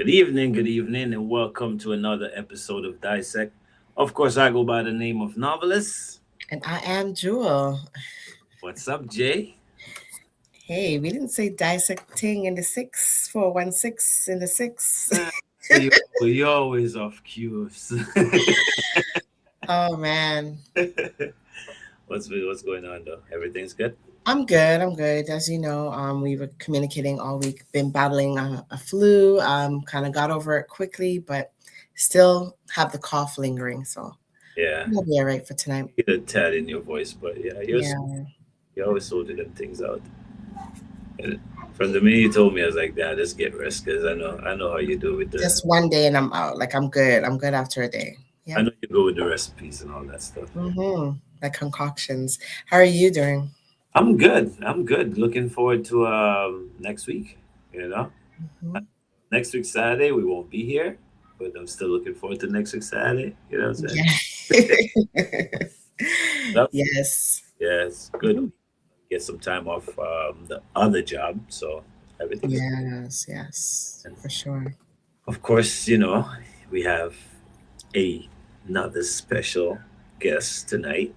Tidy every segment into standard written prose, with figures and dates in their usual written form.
good evening, and welcome to another episode of Dissect. Of course, I go by the name of Novelist. And I am Jewel. What's up, Jay? Hey, we didn't say dissecting in the 6 416 in the six. Ah, you're always off cues. Oh man. What's going on though? Everything's good. I'm good. I'm good. As you know, we were communicating all week, been battling a flu, kind of got over it quickly, but still have the cough lingering. So Yeah, we'll be all right for tonight. you get a tad in your voice, but yeah, Yeah. you're always sorting them things out. And from the minute you told me, I was like, "Yeah, just get rest," because I know how you do with the. Just one day and I'm out. Like I'm good. I'm good after a day. I Yeah. know you go with the recipes and all that stuff. Like concoctions. How are you doing? I'm good. I'm good. Looking forward to next week. You know, Mhm. next week Saturday we won't be here, but I'm still looking forward to next week Saturday. You know what I'm saying? Yeah. Yep. Yes. Yeah, it's good. Get some time off the other job, so everything's. Yes, yes, And for sure. of course, we have another special guest tonight.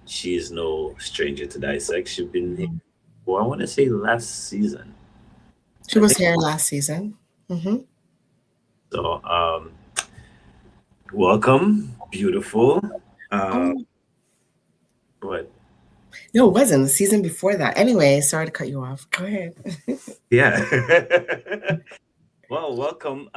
She is no stranger to Dissect. She's been here Mhm. for I want to say last season. She I was think here last season. so. Welcome, beautiful. Uh, Oh, but no, it wasn't the season before that. Anyway, sorry to cut you off. Go ahead. yeah. Well, welcome.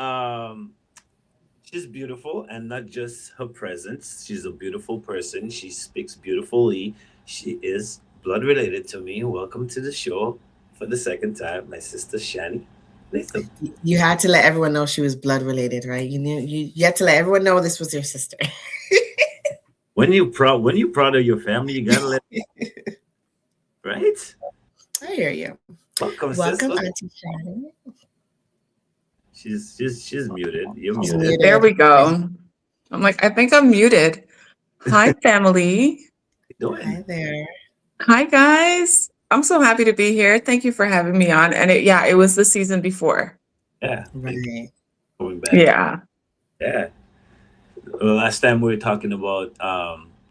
She's beautiful, and not just her presence. She's a beautiful person. She speaks beautifully. She is blood related to me. Welcome to the show for the second time, my sister Shani. Listen, You had to let everyone know she was blood related, right? You had to let everyone know this was your sister. when you proud of your family, you gotta let right. I hear you. Welcome, sis. Welcome, Auntie Shani. She's muted. You're She's muted. There muted. we go. I'm like, I think I'm muted. Hi, family. How you doing? Hi there. Hi, guys. I'm so happy to be here. Thank you for having me on. And it was the season before. Yeah, thank you Right. for coming back. Yeah. Yeah. Well, last time we were talking about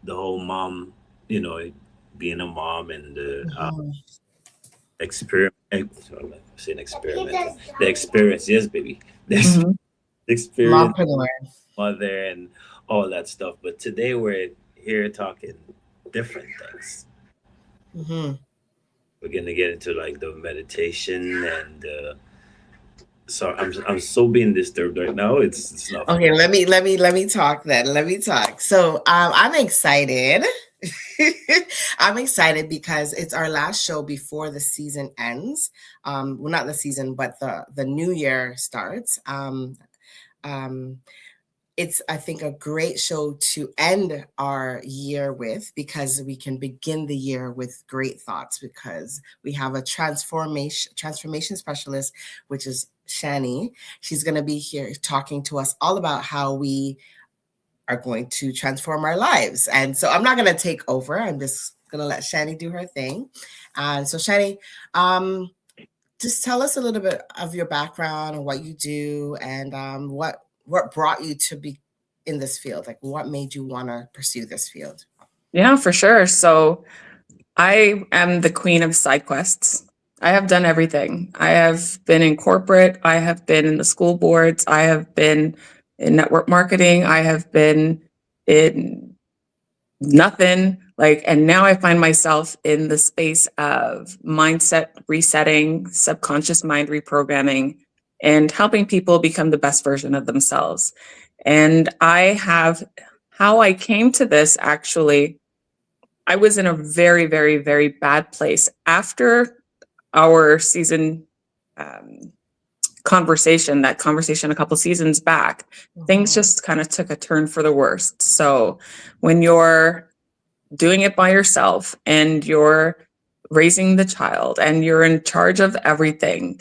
the whole mom, being a mom and the Mhm. experiment. I'm saying experiment. The experience, yes, baby. The hmm experience, Mompreneur. mother, and all that stuff. But today we're here talking different things. Hmm. We're gonna get into like the meditation and. So I'm so being disturbed right now. It's not fun. Okay, let me talk then. Let me talk. So I'm excited. I'm excited because it's our last show before the season ends. Well, not the season, but the new year starts. Um, it's I think a great show to end our year with because we can begin the year with great thoughts because we have a transformation specialist, which is Shani. She's going to be here talking to us all about how we are going to transform our lives. And so I'm not going to take over. I'm just going to let Shani do her thing. And so Shani, um, just tell us a little bit of your background and what you do and what brought you to be in this field. Like what made you want to pursue this field? Yeah, for sure. So I am the queen of side quests. I have done everything. I have been in corporate. I have been in the school boards. I have been in network marketing. I have been in nothing and now I find myself in the space of mindset resetting, subconscious mind reprogramming, and helping people become the best version of themselves. And how I came to this, actually, I was in a very, very, very bad place after our season conversation a couple seasons back. Things just kind of took a turn for the worst. So when you're doing it by yourself and you're raising the child and you're in charge of everything,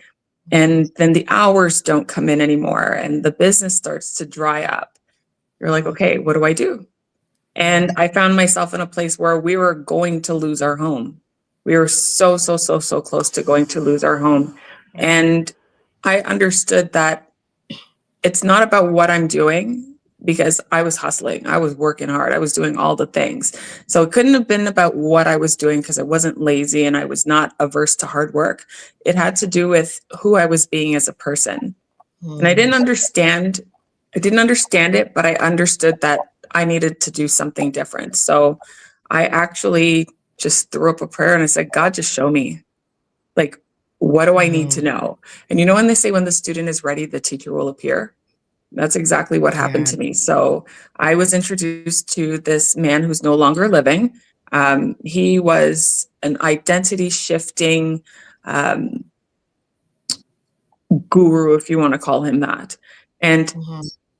and then the hours don't come in anymore and the business starts to dry up, you're like, okay, what do I do? And I found myself in a place where we were going to lose our home. We were so close to going to lose our home. And I understood that it's not about what I'm doing, because I was hustling, I was working hard, I was doing all the things. So it couldn't have been about what I was doing, because I wasn't lazy and I was not averse to hard work. It had to do with who I was being as a person. And I didn't understand it, but I understood that I needed to do something different. So I actually just threw up a prayer and I said, God, just show me. Like, what do I need to know? And you know, when they say when the student is ready, the teacher will appear. That's exactly what happened to me. So I was introduced to this man who's no longer living. He was an identity shifting guru, if you want to call him that. And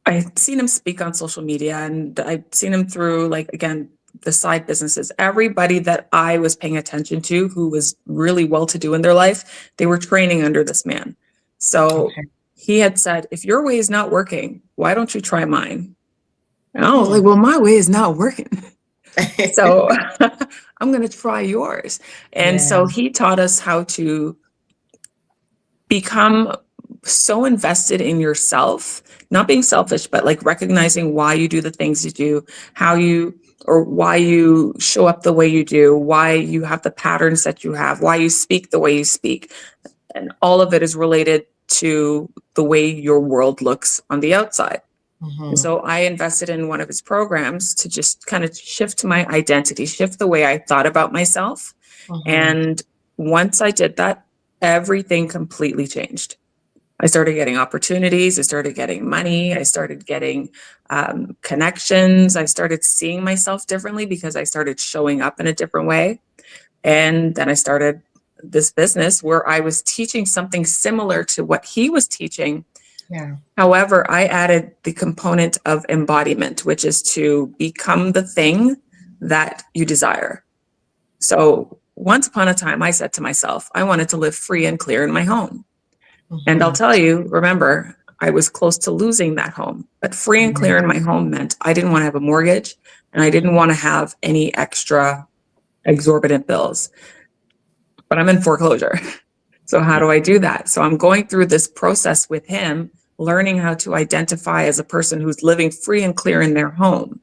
I've seen him speak on social media, and I've seen him through, like, again, the side businesses. Everybody that I was paying attention to who was really well-to-do in their life, they were training under this man. So he had said, if your way is not working, why don't you try mine? And I was like, well, my way is not working. So I'm going to try yours. And so he taught us how to become so invested in yourself, not being selfish, but like recognizing why you do the things you do, why you show up the way you do, why you have the patterns that you have, why you speak the way you speak. And all of it is related to the way your world looks on the outside. And so I invested in one of his programs to just kind of shift my identity, shift the way I thought about myself. And once I did that, everything completely changed. I started getting opportunities. I started getting money. I started getting connections. I started seeing myself differently because I started showing up in a different way. And then I started this business where I was teaching something similar to what he was teaching. However, I added the component of embodiment, which is to become the thing that you desire. So once upon a time, I said to myself, I wanted to live free and clear in my home. And I'll tell you, remember, I was close to losing that home, but free and clear in my home meant I didn't want to have a mortgage and I didn't want to have any extra exorbitant bills. But I'm in foreclosure. So how do I do that? So I'm going through this process with him, learning how to identify as a person who's living free and clear in their home.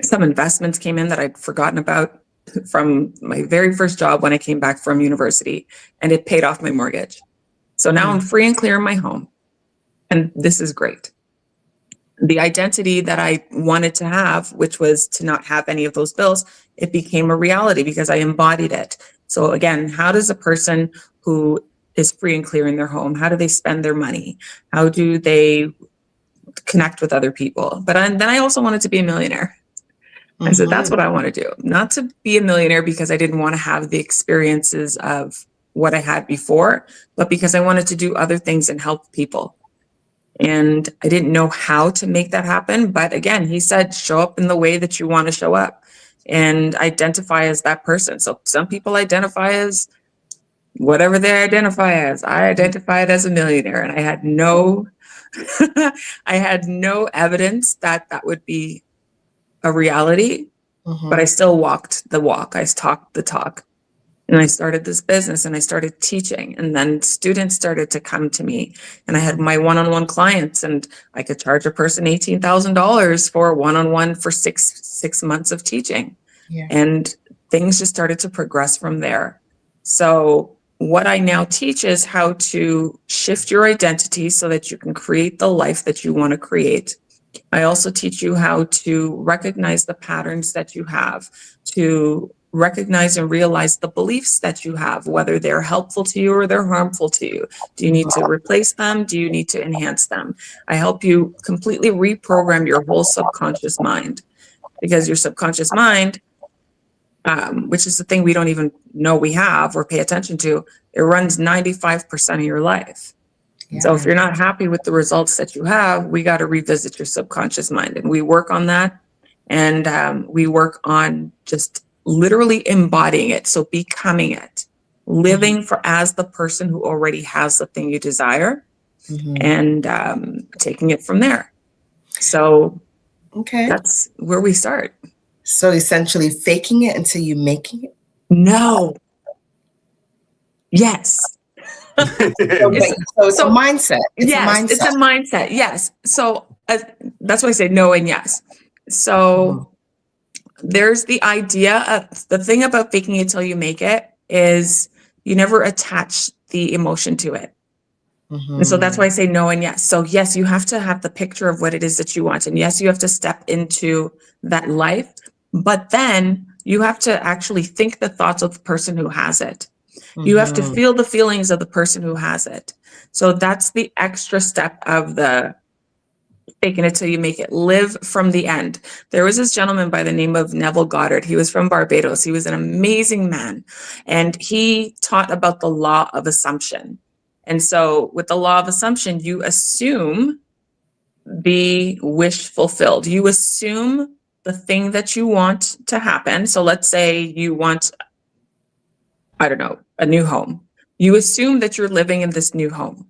Some investments came in that I'd forgotten about from my very first job when I came back from university, and it paid off my mortgage. So now I'm free and clear in my home, and this is great. The identity that I wanted to have, which was to not have any of those bills, it became a reality because I embodied it. So again, how does a person who is free and clear in their home, how do they spend their money? How do they connect with other people? But then I also wanted to be a millionaire. I said, that's what I want to do. Not to be a millionaire because I didn't want to have the experiences of what I had before, but because I wanted to do other things and help people. And I didn't know how to make that happen. But again, he said, show up in the way that you want to show up and identify as that person. So some people identify as whatever they identify as. I identified as a millionaire, and I had no, I had no evidence that that would be a reality, but I still walked the walk. I talked the talk. And I started this business and I started teaching, and then students started to come to me, and I had my one-on-one clients, and I could charge a person $18,000 for one-on-one for six months of teaching. And things just started to progress from there. So what I now teach is how to shift your identity so that you can create the life that you want to create. I also teach you how to recognize the patterns that you have, to recognize and realize the beliefs that you have, whether they're helpful to you or they're harmful to you. Do you need to replace them? Do you need to enhance them? I help you completely reprogram your whole subconscious mind, because your subconscious mind, which is the thing we don't even know we have or pay attention to, it runs 95% of your life. So if you're not happy with the results that you have, we got to revisit your subconscious mind, and we work on that. And we work on just literally embodying it. So becoming it, living for as the person who already has the thing you desire, and taking it from there. So that's where we start. So essentially faking it until you making it? No. Yes. It's- So it's a mindset. It's yes, a mindset. it's a mindset. Yes. So that's why I say no and yes. So there's the idea of the thing about faking it till you make it is you never attach the emotion to it. And so that's why I say no and yes. So yes, you have to have the picture of what it is that you want. And yes, you have to step into that life, but then you have to actually think the thoughts of the person who has it. You have to feel the feelings of the person who has it. So that's the extra step of the faking it till you make it. Live from the end. There was this gentleman by the name of Neville Goddard. He was from Barbados. He was an amazing man. And he taught about the law of assumption. And so with the law of assumption, you assume the wish fulfilled. You assume the thing that you want to happen. So let's say you want, I don't know, a new home. You assume that you're living in this new home.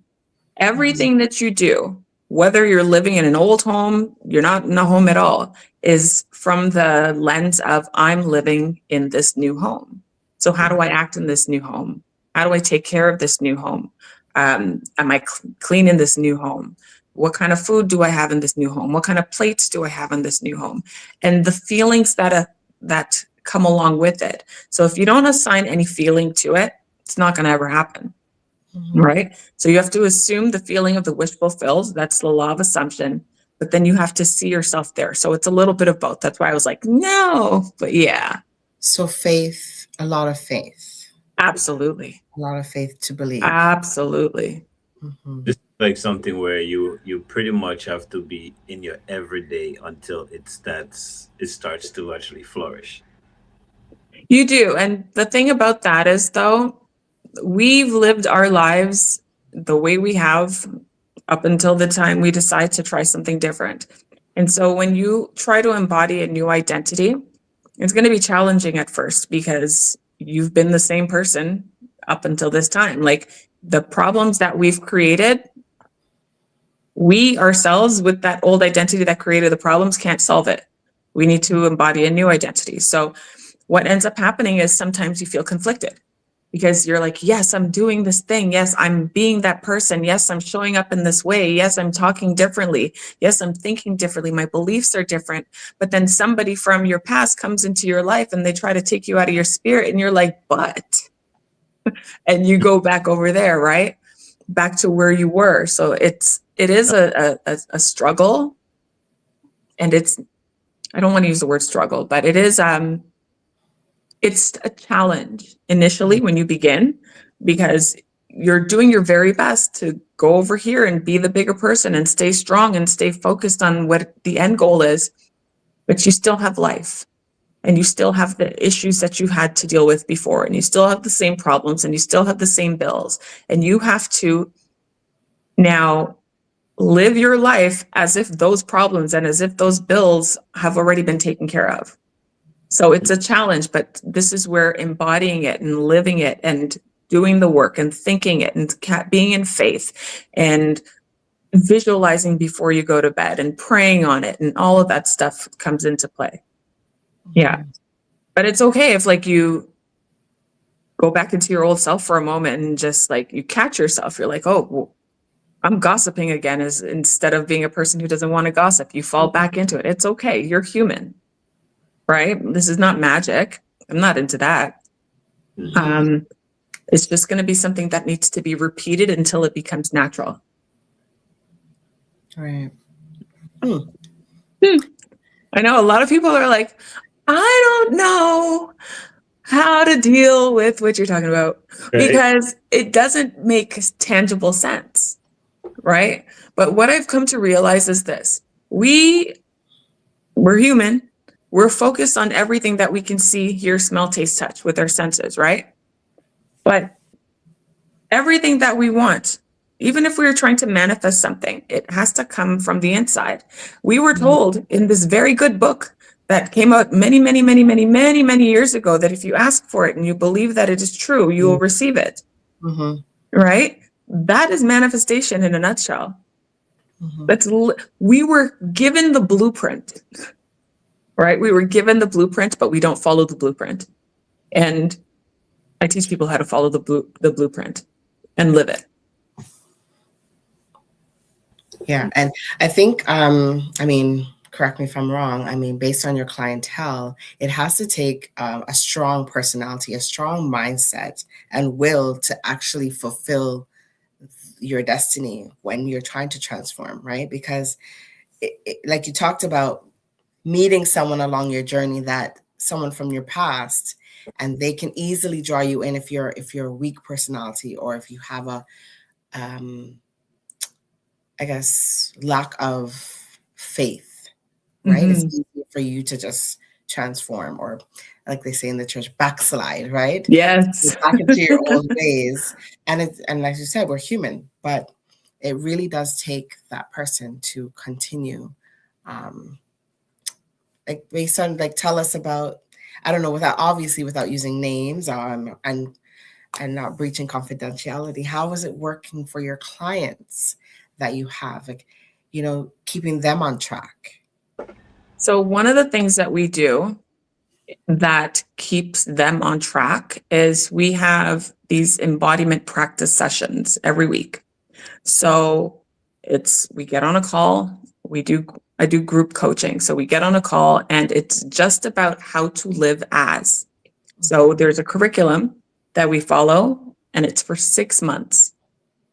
Everything that you do, whether you're living in an old home, you're not in a home at all, is from the lens of I'm living in this new home. So how do I act in this new home? How do I take care of this new home? Am I clean in this new home? What kind of food do I have in this new home? What kind of plates do I have in this new home? And the feelings that come along with it. So if you don't assign any feeling to it, it's not going to ever happen. Right? So you have to assume the feeling of the wish fulfilled. That's the law of assumption. But then you have to see yourself there. So it's a little bit of both. That's why I was like, no, but yeah. So faith, a lot of faith. Absolutely. A lot of faith to believe. Absolutely. It's like something where you pretty much have to be in your everyday until it starts to actually flourish. You do. And the thing about that is, though, we've lived our lives the way we have up until the time we decide to try something different. And so when you try to embody a new identity, it's going to be challenging at first because you've been the same person up until this time. Like the problems that we've created, we ourselves with that old identity that created the problems can't solve it. We need to embody a new identity. So what ends up happening is sometimes you feel conflicted because you're like, yes, I'm doing this thing. Yes, I'm being that person. Yes, I'm showing up in this way. Yes, I'm talking differently. Yes, I'm thinking differently. My beliefs are different. But then somebody from your past comes into your life and they try to take you out of your spirit and you're like, but, and you go back over there, right? Back to where you were. So it is a struggle. And I don't want to use the word struggle, but it is, it's a challenge initially when you begin because you're doing your very best to go over here and be the bigger person and stay strong and stay focused on what the end goal is. But you still have life and you still have the issues that you had to deal with before and you still have the same problems and you still have the same bills. And you have to now live your life as if those problems and as if those bills have already been taken care of. So it's a challenge, but this is where embodying it and living it and doing the work and thinking it and being in faith and visualizing before you go to bed and praying on it and all of that stuff comes into play. Yeah. But it's okay if like you go back into your old self for a moment and just like you catch yourself. You're like, oh, well, I'm gossiping again instead of being a person who doesn't want to gossip. You fall back into it. It's okay. You're human. Right? This is not magic. I'm not into that. It's just going to be something that needs to be repeated until it becomes natural. Right. I know a lot of people are like, I don't know how to deal with what you're talking about because it doesn't make tangible sense. Right? But what I've come to realize is this. We're human. We're focused on everything that we can see, hear, smell, taste, touch with our senses, right? But everything that we want, even if we were trying to manifest something, it has to come from the inside. We were told in this very good book that came out many, many, many, many, many, many years ago that if you ask for it and you believe that it is true, you will receive it, right? That is manifestation in a nutshell. We were given the blueprint. Right? We were given the blueprint, but we don't follow the blueprint. And I teach people how to follow the blueprint. and live it. Yeah. And I think, I mean, correct me if I'm wrong. I mean, based on your clientele, it has to take a strong personality, a strong mindset, and will to actually fulfill your destiny when you're trying to transform, right? Because like you talked about, meeting someone along your journey, that someone from your past, and they can easily draw you in if you're a weak personality, or if you have a I guess lack of faith, right? It's easy for you to just transform, or like they say in the church, backslide, right? Yes. Back into your old ways. And like you said, we're human, but it really does take that person to continue. Like based on, like, tell us about, I don't know, without using names, and not breaching confidentiality, how is it working for your clients that you have, like, keeping them on track? So one of the things that we do that keeps them on track is we have these embodiment practice sessions every week. So we get on a call, I do group coaching. So we get on a call, and it's just about how to live as. So there's a curriculum that we follow, and it's for 6 months.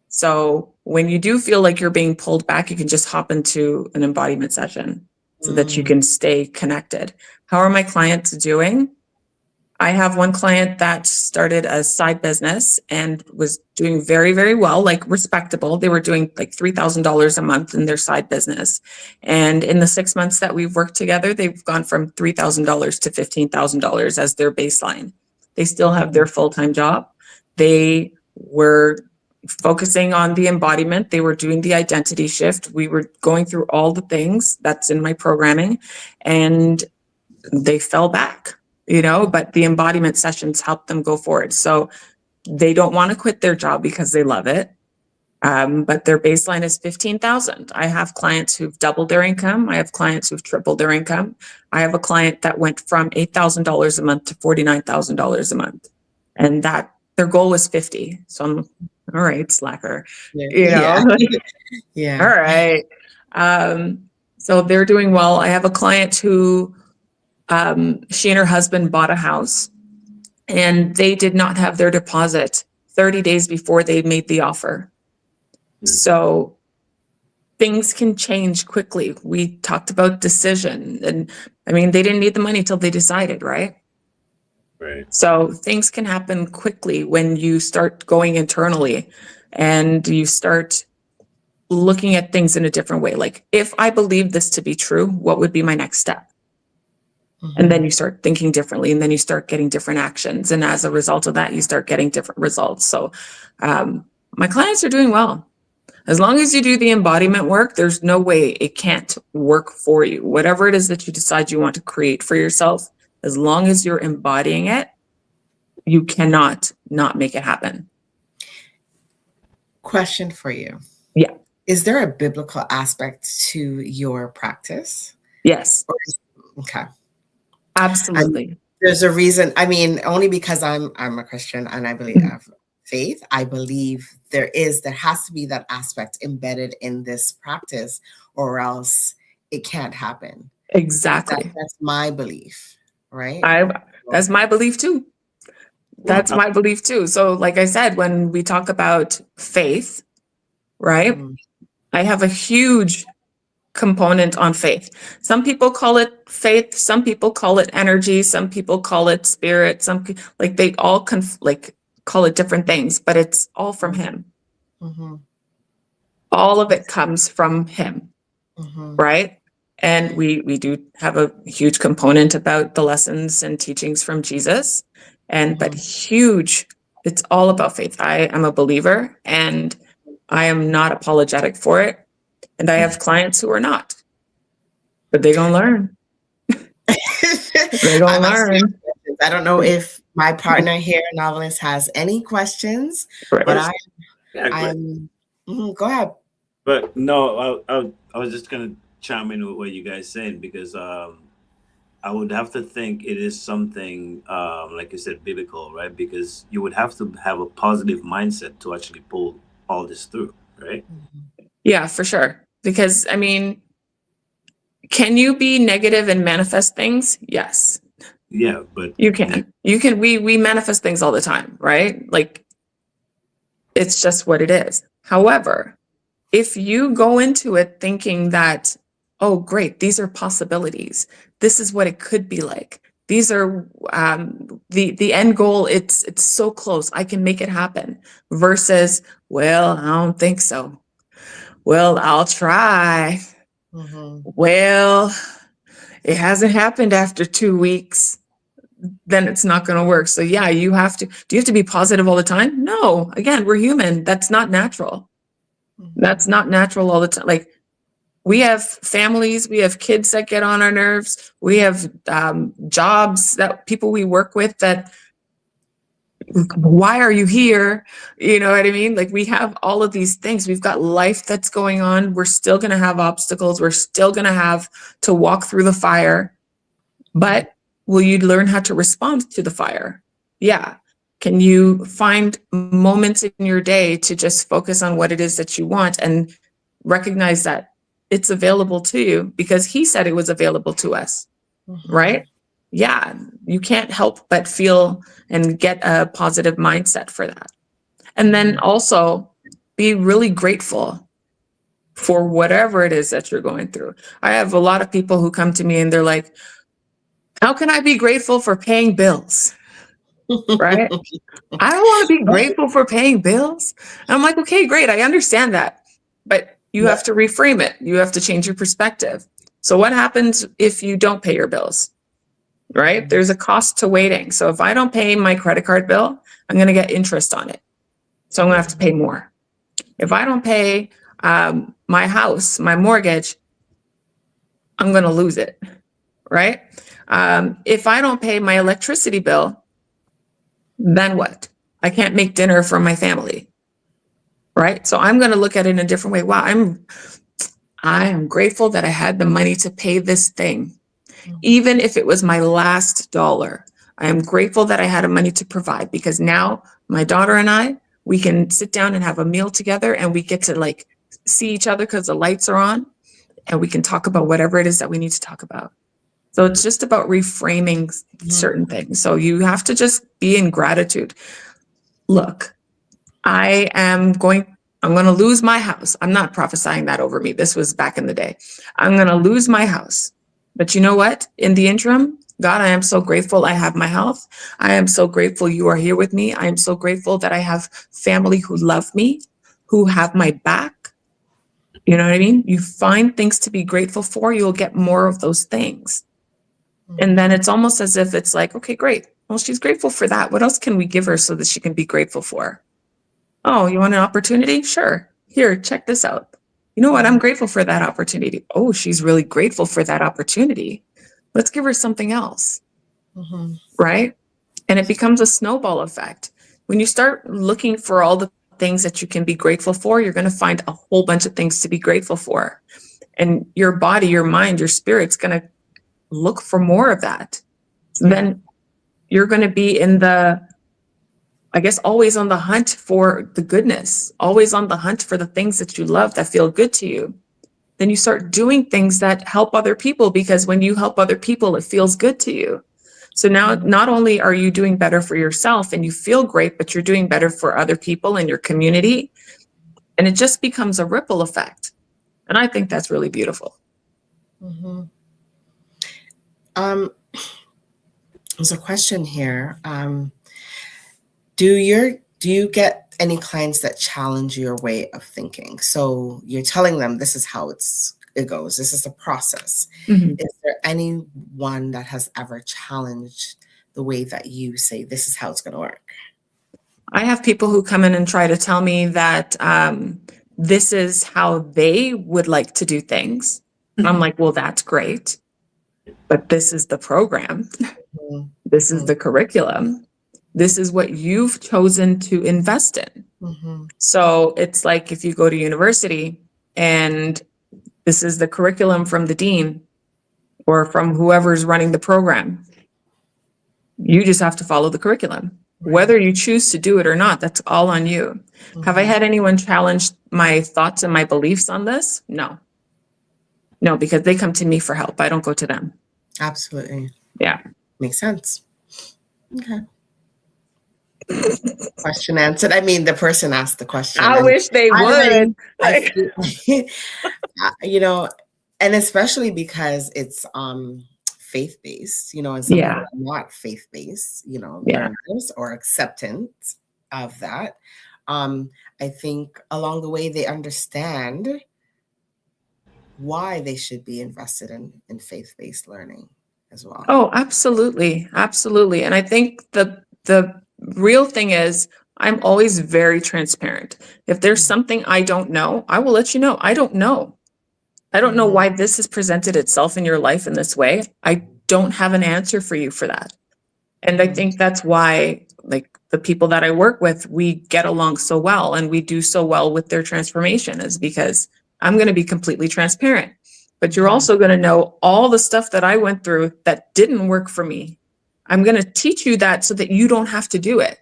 So when you do feel like you're being pulled back, you can just hop into an embodiment session so that you can stay connected. How are my clients doing? I have one client that started a side business and was doing very, very well, like respectable. They were doing like $3,000 a month in their side business. And in the 6 months that we've worked together, they've gone from $3,000 to $15,000 as their baseline. They still have their full-time job. They were focusing on the embodiment. They were doing the identity shift. We were going through all the things that's in my programming, and they fell back. But the embodiment sessions help them go forward. So they don't want to quit their job because they love it. But their baseline is 15,000. I have clients who've doubled their income. I have clients who've tripled their income. I have a client that went from $8,000 a month to $49,000 a month. And that their goal was 50. So I'm, all right, slacker, Yeah. Yeah. All right. So they're doing well. I have a client who, she and her husband bought a house, and they did not have their deposit 30 days before they made the offer. So things can change quickly. We talked about decision, and I mean, they didn't need the money till they decided, right? Right. So things can happen quickly when you start going internally and you start looking at things in a different way. Like, if I believe this to be true, what would be my next step? And then you start thinking differently, and then you start getting different actions. And as a result of that, you start getting different results. So my clients are doing well. As long as you do the embodiment work, there's no way it can't work for you. Whatever it is that you decide you want to create for yourself, as long as you're embodying it, you cannot not make it happen. Question for you. Yeah. Is there a biblical aspect to your practice? Yes. Okay. Absolutely. There's a reason. I mean, only because I'm a Christian and I believe I have faith. I believe there has to be that aspect embedded in this practice, or else it can't happen. Exactly. That's my belief, right? That's my belief too. That's my belief too. So like I said, when we talk about faith, right? I have a huge component on faith. Some people call it faith, some people call it energy, some people call it spirit, they all call it different things, but it's all from him. All of it comes from him, right? And we do have a huge component about the lessons and teachings from Jesus, but huge, it's all about faith. I am a believer, and I am not apologetic for it. And I have clients who are not, but they're going to learn. They're going to learn. I don't know if my partner here, Novelist, has any questions, but go ahead. But no, I was just going to chime in with what you guys saying, because I would have to think it is something, like you said, biblical, right? Because you would have to have a positive mindset to actually pull all this through, right? Yeah, for sure. Because I mean, can you be negative and manifest things? Yes, Yeah, but you can. You can. We manifest things all the time, right? Like it's just what it is. However, if you go into it thinking that, oh, great, these are possibilities. This is what it could be like. These are the end goal. It's so close. I can make it happen. Versus, well, I don't think so. Well, I'll try. Well, it hasn't happened after 2 weeks. Then it's not going to work. So yeah, you have to. Do you have to be positive all the time? No. Again, we're human. That's not natural. That's not natural all the time. Like we have families, we have kids that get on our nerves. We have jobs that people we work with that, why are you here? You know what I mean? Like we have all of these things. We've got life that's going on. We're still going to have obstacles. We're still going to have to walk through the fire. But will you learn how to respond to the fire? Yeah. Can you find moments in your day to just focus on what it is that you want and recognize that it's available to you because he said it was available to us, right? Yeah, you can't help but feel and get a positive mindset for that. And then also be really grateful for whatever it is that you're going through. I have a lot of people who come to me and they're like, how can I be grateful for paying bills? Right? I don't want to be grateful for paying bills. And I'm like, okay, great. I understand that. But you have to reframe it. You have to change your perspective. So what happens if you don't pay your bills? Right? There's a cost to waiting. So if I don't pay my credit card bill, I'm going to get interest on it. So I'm going to have to pay more. If I don't pay my house, my mortgage, I'm going to lose it. Right? If I don't pay my electricity bill, then what? I can't make dinner for my family. Right? So I'm going to look at it in a different way. Wow, I am grateful that I had the money to pay this thing. Even if it was my last dollar, I am grateful that I had money to provide because now my daughter and I, we can sit down and have a meal together and we get to like see each other because the lights are on and we can talk about whatever it is that we need to talk about. So it's just about reframing certain things. So you have to just be in gratitude. Look, I'm going to lose my house. I'm not prophesying that over me. This was back in the day. I'm going to lose my house. But you know what? In the interim, God, I am so grateful I have my health. I am so grateful you are here with me. I am so grateful that I have family who love me, who have my back. You know what I mean? You find things to be grateful for, you'll get more of those things. And then it's almost as if it's like, okay, great. Well, she's grateful for that. What else can we give her so that she can be grateful for? Oh, you want an opportunity? Sure. Here, check this out. You know what? I'm grateful for that opportunity. Oh, she's really grateful for that opportunity. Let's give her something else. Right? And it becomes a snowball effect. When you start looking for all the things that you can be grateful for, you're going to find a whole bunch of things to be grateful for. And your body, your mind, your spirit's going to look for more of that. Then you're going to be in the, I guess, always on the hunt for the goodness, always on the hunt for the things that you love that feel good to you. Then you start doing things that help other people because when you help other people, it feels good to you. So now not only are you doing better for yourself and you feel great, but you're doing better for other people in your community. And it just becomes a ripple effect. And I think that's really beautiful. There's a question here. Do you get any clients that challenge your way of thinking? So you're telling them this is how it goes. This is the process. Is there anyone that has ever challenged the way that you say this is how it's going to work? I have people who come in and try to tell me that this is how they would like to do things. And I'm like, well, that's great. But this is the program. This is the curriculum. This is what you've chosen to invest in. So it's like if you go to university and this is the curriculum from the dean or from whoever's running the program. You just have to follow the curriculum. Right. Whether you choose to do it or not, that's all on you. Have I had anyone challenge my thoughts and my beliefs on this? No. No, because they come to me for help. I don't go to them. Absolutely. Yeah. Makes sense. Okay. Question answered. I mean, the person asked the question. I wish they would. You know, and especially because it's faith-based, you know, and some people are not faith-based, you know, learners or acceptance of that. I think along the way they understand why they should be invested in faith-based learning as well. Oh, absolutely. Absolutely. And I think the real thing is I'm always very transparent. If there's something I don't know, I will let you know. I don't know. I don't know why this has presented itself in your life in this way. I don't have an answer for you for that. And I think that's why, like, the people that I work with, we get along so well and we do so well with their transformation, is because I'm going to be completely transparent. But you're also going to know all the stuff that I went through that didn't work for me. I'm going to teach you that so that you don't have to do it.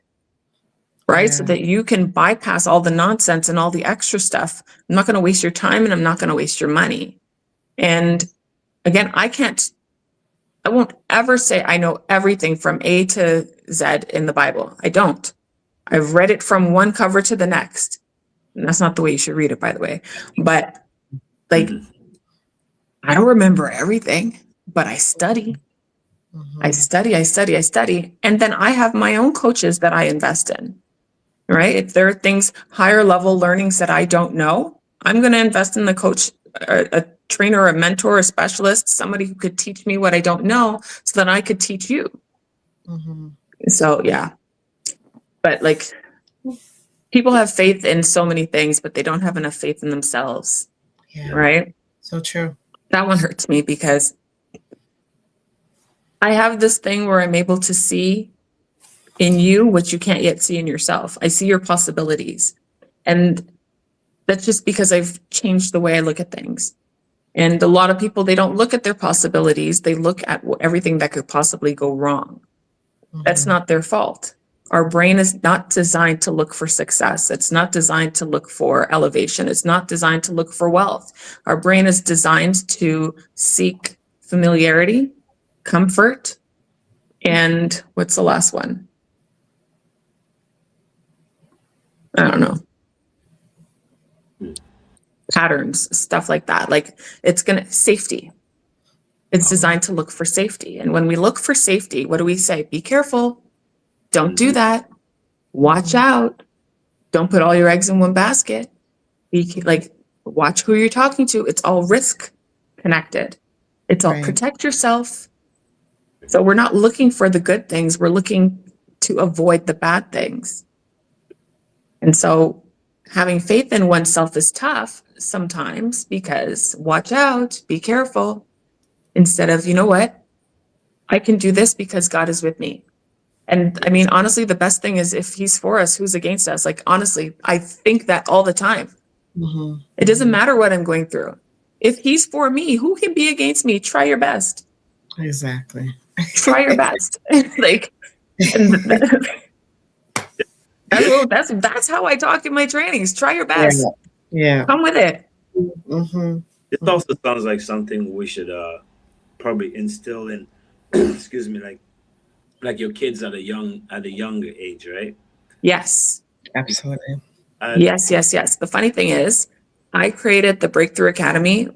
Right? So that you can bypass all the nonsense and all the extra stuff. I'm not going to waste your time and I'm not going to waste your money. And again, I won't ever say I know everything from A to Z in the Bible. I don't. I've read it from one cover to the next. And that's not the way you should read it, by the way. But like, I don't remember everything, but I study. I study. And then I have my own coaches that I invest in. Right? If there are things, higher level learnings that I don't know, I'm going to invest in the coach, a trainer, a mentor, a specialist, somebody who could teach me what I don't know so that I could teach you. So, yeah. But like, people have faith in so many things, but they don't have enough faith in themselves. Yeah. Right? So true. That one hurts me because I have this thing where I'm able to see in you what you can't yet see in yourself. I see your possibilities. And that's just because I've changed the way I look at things. And a lot of people, they don't look at their possibilities. They look at everything that could possibly go wrong. That's not their fault. Our brain is not designed to look for success. It's not designed to look for elevation. It's not designed to look for wealth. Our brain is designed to seek familiarity, comfort, and what's the last one? I don't know. Patterns, stuff like that. Like, it's safety. It's designed to look for safety. And when we look for safety, what do we say? Be careful. Don't do that. Watch out. Don't put all your eggs in one basket. Watch who you're talking to. It's all risk connected. It's all protect yourself. So we're not looking for the good things. We're looking to avoid the bad things. And so having faith in oneself is tough sometimes because watch out, be careful, instead of, you know what, I can do this because God is with me. And I mean, honestly, the best thing is if he's for us, who's against us? Like, honestly, I think that all the time. It doesn't matter what I'm going through. If he's for me, who can be against me? Try your best. Exactly. Try your best. That's how I talk in my trainings. Try your best. Yeah. Come with it. This also sounds like something we should probably instill in excuse me, like your kids at a younger age, right? Yes. Absolutely. Yes. The funny thing is, I created the Breakthrough Academy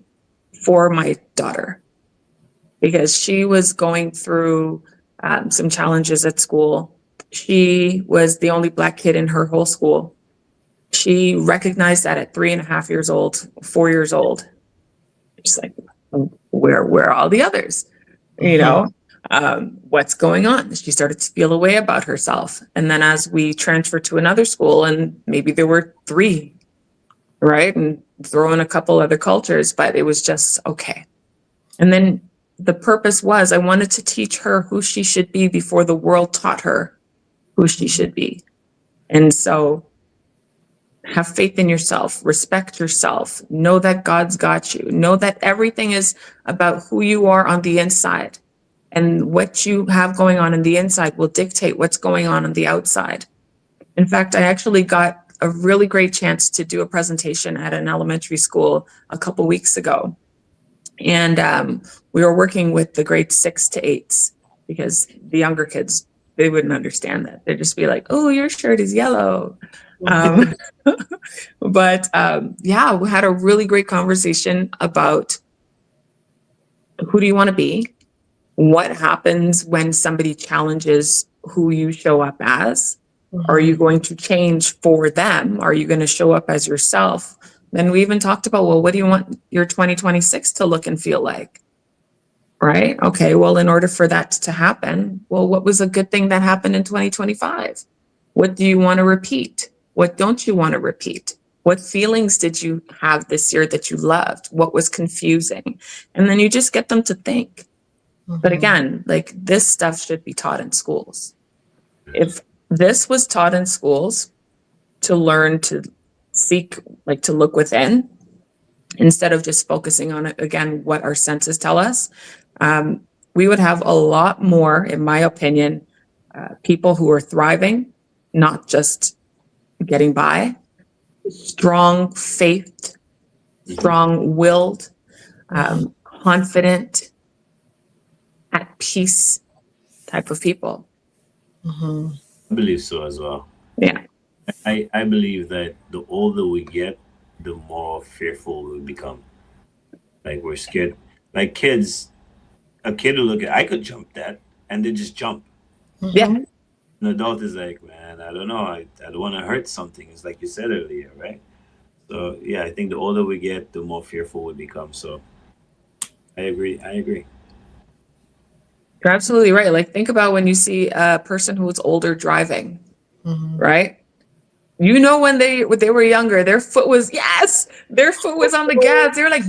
for my daughter because she was going through some challenges at school. She was the only Black kid in her whole school. She recognized that at 3.5 years old, 4 years old. She's like, where are all the others? You know, what's going on? She started to feel a way about herself. And then as we transferred to another school, and maybe there were 3, right? And throw in a couple other cultures, but it was just okay. And then the purpose was I wanted to teach her who she should be before the world taught her who she should be. And so have faith in yourself, respect yourself, know that God's got you, know that everything is about who you are on the inside, and what you have going on in the inside will dictate what's going on the outside. In fact, I actually got a really great chance to do a presentation at an elementary school a couple weeks ago. And we were working with the grade 6 to 8s, because the younger kids, they wouldn't understand that. They'd just be like, oh, your shirt is yellow. But yeah, we had a really great conversation about who do you want to be? What happens when somebody challenges who you show up as? Are you going to change for them? Are you going to show up as yourself? Then we even talked about, well, what do you want your 2026 to look and feel like? Right? Okay, well, in order for that to happen, well, what was a good thing that happened in 2025? What do you want to repeat? What don't you want to repeat? What feelings did you have this year that you loved? What was confusing? And then you just get them to think. But again, like, this stuff should be taught in schools. If this was taught in schools, to learn to seek, like, to look within, instead of just focusing on it, again, what our senses tell us, we would have a lot more, in my opinion, people who are thriving, not just getting by, strong faith, strong-willed, confident, at peace type of people. I believe so as well. Yeah. I believe that the older we get, the more fearful we become. Like, we're scared. Like kids, a kid will look at, I could jump that, and they just jump. Yeah. An adult is like, man, I don't know. I don't want to hurt something. It's like you said earlier, right? So yeah, I think the older we get, the more fearful we become. So I agree. You're absolutely right. Like, think about when you see a person who is older driving, right? You know, when they were younger, their foot was on the gas. They were like,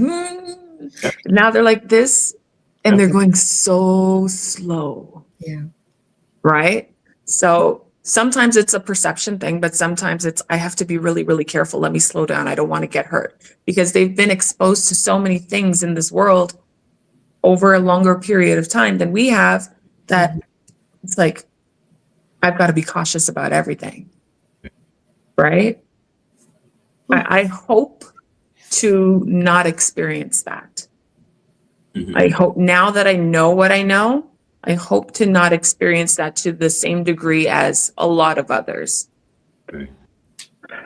Now they're like this, and they're going so slow. Yeah. Right? So sometimes it's a perception thing, but sometimes it's, I have to be really, really careful. Let me slow down. I don't want to get hurt, because they've been exposed to so many things in this world over a longer period of time than we have, that it's like, I've got to be cautious about everything. Right? I hope to not experience that. I hope, now that I know what I know, I hope to not experience that to the same degree as a lot of others.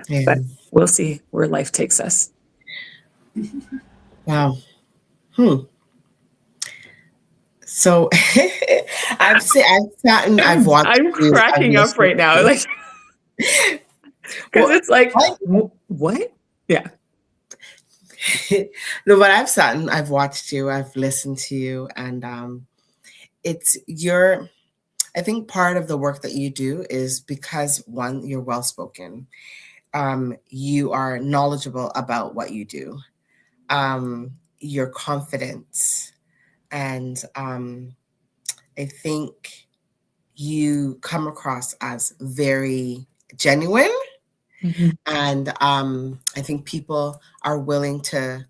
Yeah. But we'll see where life takes us. Wow. So I've sat and I've watched. I'm cracking up right now, like, because it's like, what? Yeah. No, but I've sat and I've watched you. I've listened to you, and it's your. I think part of the work that you do is because, one, you're well spoken. You are knowledgeable about what you do. You're confident. And I think you come across as very genuine. And I think people are willing to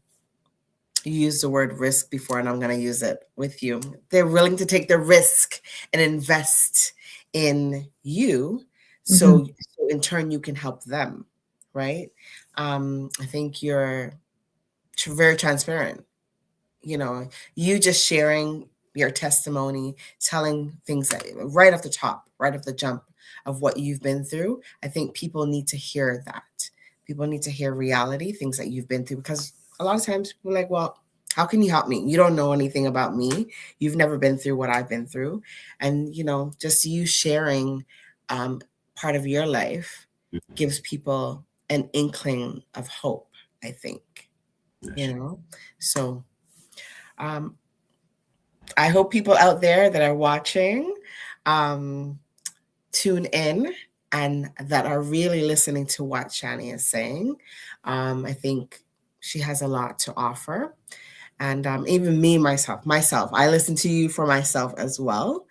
use the word risk before, and I'm going to use it with you. They're willing to take the risk and invest in you. So in turn, you can help them. Right. I think you're very transparent. You know, you just sharing your testimony, telling things that right off the top, right off the jump of what you've been through. I think people need to hear that. People need to hear reality, things that you've been through, because a lot of times people are like, well, how can you help me? You don't know anything about me. You've never been through what I've been through. And, you know, just you sharing part of your life gives people an inkling of hope, I think, you know? So I hope people out there that are watching tune in and that are really listening to what Shani is saying. I think she has a lot to offer. And even me, myself, I listen to you for myself as well,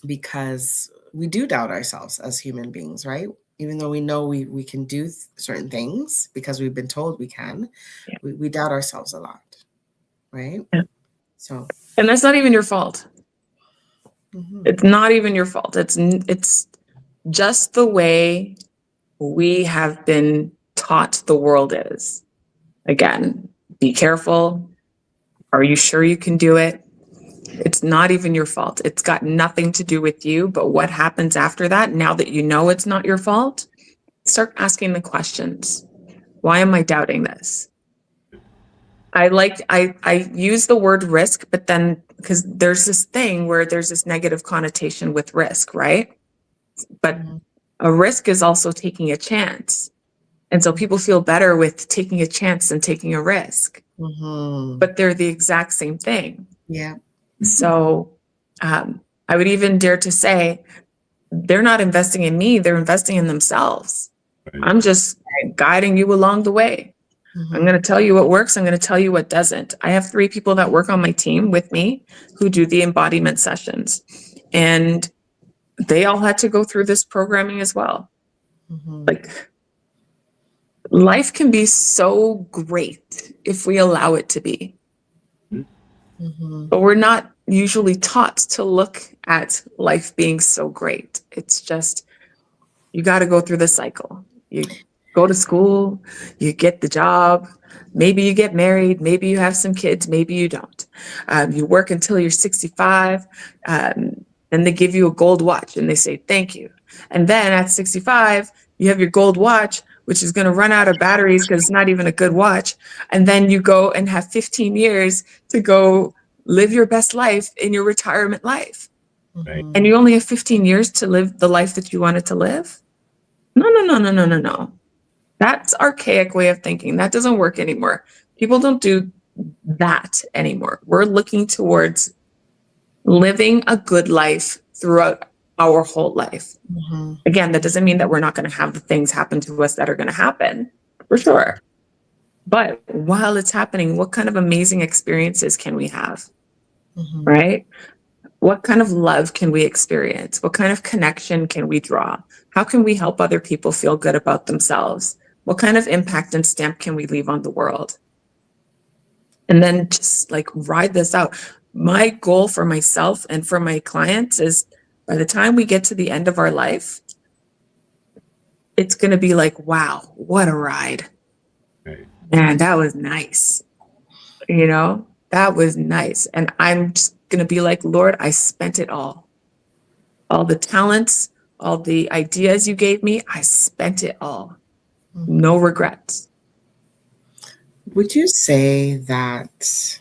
because we do doubt ourselves as human beings, right? Even though we know we can do certain things because we've been told we can, Yeah. we doubt ourselves a lot, right? Yeah. So, and that's not even your fault. It's not even your fault. It's just the way we have been taught the world is. Again, be careful. Are you sure you can do it? It's not even your fault. It's got nothing to do with you. But what happens after that, now that you know it's not your fault, start asking the questions. Why am I doubting this? I use the word risk, but then because there's this thing where there's this negative connotation with risk, right? But a risk is also taking a chance. And so people feel better with taking a chance than taking a risk. But they're the exact same thing. Yeah. So I would even dare to say they're not investing in me, they're investing in themselves. Right. I'm just guiding you along the way. I'm going to tell you what works. I'm going to tell you what doesn't. I have 3 people that work on my team with me who do the embodiment sessions. And they all had to go through this programming as well. Like, life can be so great if we allow it to be. But we're not usually taught to look at life being so great. It's just, you got to go through the cycle. You go to school, you get the job, maybe you get married, maybe you have some kids, maybe you don't. You work until you're 65, and they give you a gold watch and they say, thank you. And then at 65, you have your gold watch, which is going to run out of batteries because it's not even a good watch. And then you go and have 15 years to go live your best life in your retirement life. Right. And you only have 15 years to live the life that you wanted to live? No. That's archaic way of thinking. That doesn't work anymore. People don't do that anymore. We're looking towards living a good life throughout our whole life. Again, that doesn't mean that we're not going to have the things happen to us that are going to happen, for sure. But while it's happening, what kind of amazing experiences can we have? Right? What kind of love can we experience? What kind of connection can we draw? How can we help other people feel good about themselves? What kind of impact and stamp can we leave on the world? And then just like ride this out. My goal for myself and for my clients is by the time we get to the end of our life, it's going to be like, wow, what a ride. Right. Man, that was nice. You know, that was nice. And I'm just going to be like, Lord, I spent it all. All the talents, all the ideas you gave me, I spent it all. No regrets. Would you say that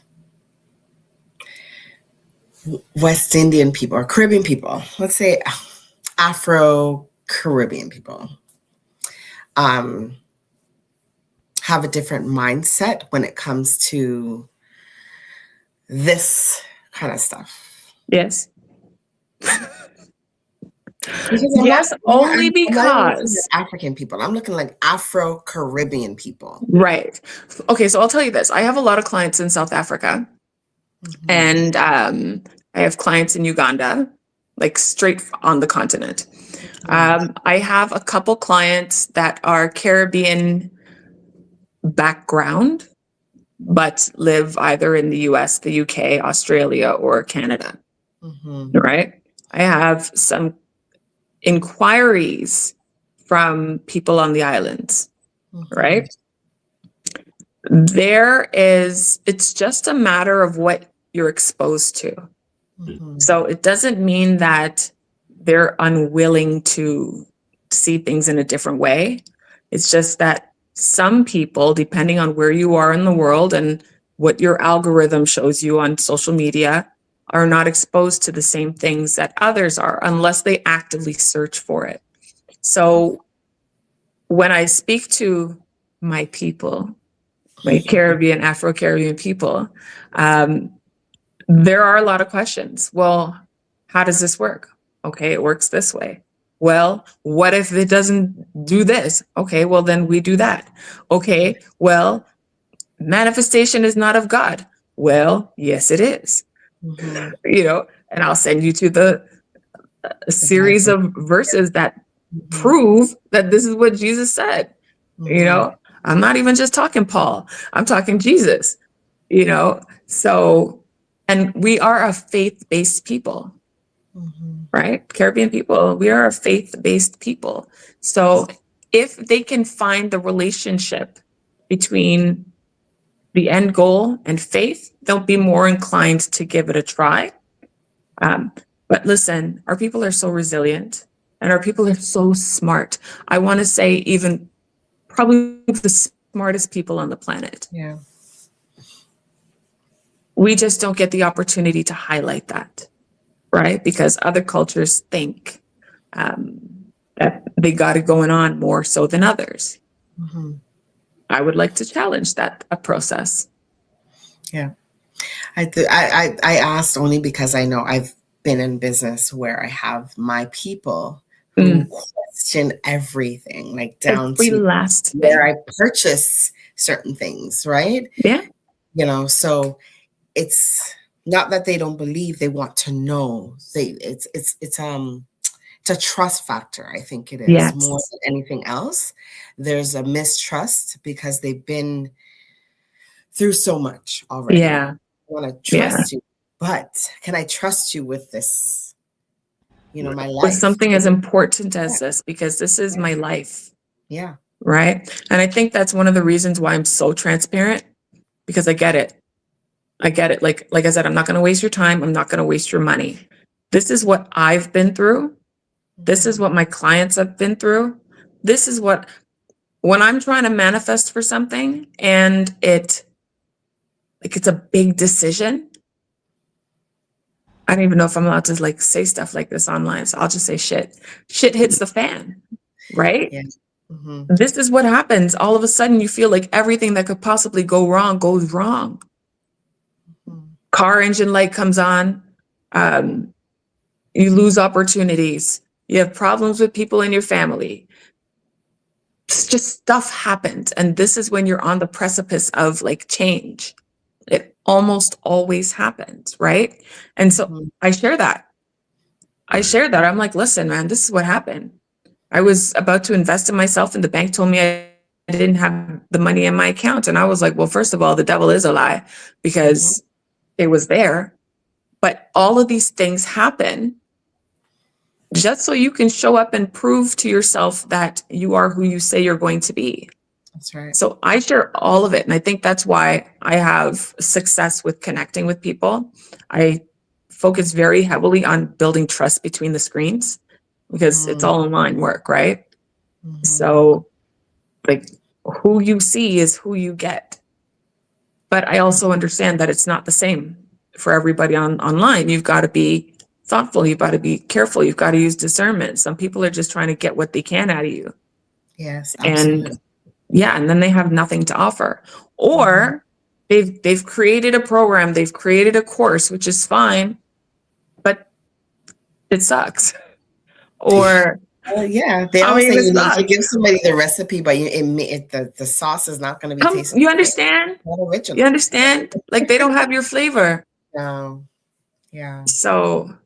West Indian people or Caribbean people, let's say Afro-Caribbean people, have a different mindset when it comes to this kind of stuff? Yes. Yes, only because African people. I'm looking like Afro-Caribbean people. Right. Okay, so I'll tell you this. I have a lot of clients in South Africa, and I have clients in Uganda, like straight on the continent. I have a couple clients that are Caribbean background, but live either in the US, the UK, Australia, or Canada. Right? I have some inquiries from people on the islands, right? It's just a matter of what you're exposed to. So it doesn't mean that they're unwilling to see things in a different way. It's just that some people, depending on where you are in the world and what your algorithm shows you on social media, are not exposed to the same things that others are unless they actively search for it. So when I speak to my people, my Caribbean, Afro-Caribbean people, there are a lot of questions. Well, how does this work? Okay, it works this way. Well, what if it doesn't do this? Okay, well, then we do that. Okay, well, manifestation is not of God. Well, yes, it is. You know, and I'll send you to the series of verses that prove that this is what Jesus said. You know, I'm not even just talking Paul, I'm talking Jesus, you know? So, and we are a faith-based people, right? Caribbean people, we are a faith-based people. So if they can find the relationship between the end goal and faith, they'll be more inclined to give it a try. But listen, our people are so resilient and our people are so smart. I want to say even probably the smartest people on the planet. Yeah. We just don't get the opportunity to highlight that, right? Because other cultures think that they got it going on more so than others. I would like to challenge that process. Yeah. I asked only because I know I've been in business where I have my people who question everything, like down Every to last where thing. I purchase certain things, right? Yeah. You know, so it's not that they don't believe, they want to know. It's a trust factor, I think it is, Yes. more than anything else. There's a mistrust because they've been through so much already. Yeah. I want to trust you, but can I trust you with this? You know, my life. With something as important as this, because this is my life. Yeah. Right. And I think that's one of the reasons why I'm so transparent, because I get it. I get it. Like I said, I'm not going to waste your time. I'm not going to waste your money. This is what I've been through. This is what my clients have been through. This is what, when I'm trying to manifest for something and it's a big decision. I don't even know if I'm allowed to like say stuff like this online. So I'll just say shit. Shit hits the fan, right? Yeah. This is what happens. All of a sudden you feel like everything that could possibly go wrong goes wrong. Car engine light comes on. You lose opportunities. You have problems with people in your family. It's just stuff happens. And this is when you're on the precipice of like change. It almost always happens, right? And so I share that. I'm like, listen, man, this is what happened. I was about to invest in myself and the bank told me I didn't have the money in my account. And I was like, well, first of all, the devil is a lie because it was there. But all of these things happen just so you can show up and prove to yourself that you are who you say you're going to be. That's right. So I share all of it. And I think that's why I have success with connecting with people. I focus very heavily on building trust between the screens because it's all online work, right? So like who you see is who you get. But I also understand that it's not the same for everybody online. You've got to be thoughtful. You've got to be careful. You've got to use discernment. Some people are just trying to get what they can out of you. Yes, absolutely. And yeah, and then they have nothing to offer. Or they've created a program, they've created a course, which is fine, but it sucks. Or yeah, they always say you need to give somebody the recipe, but the sauce is not going to be tasty. You understand? You understand? Like they don't have your flavor. No. Yeah. So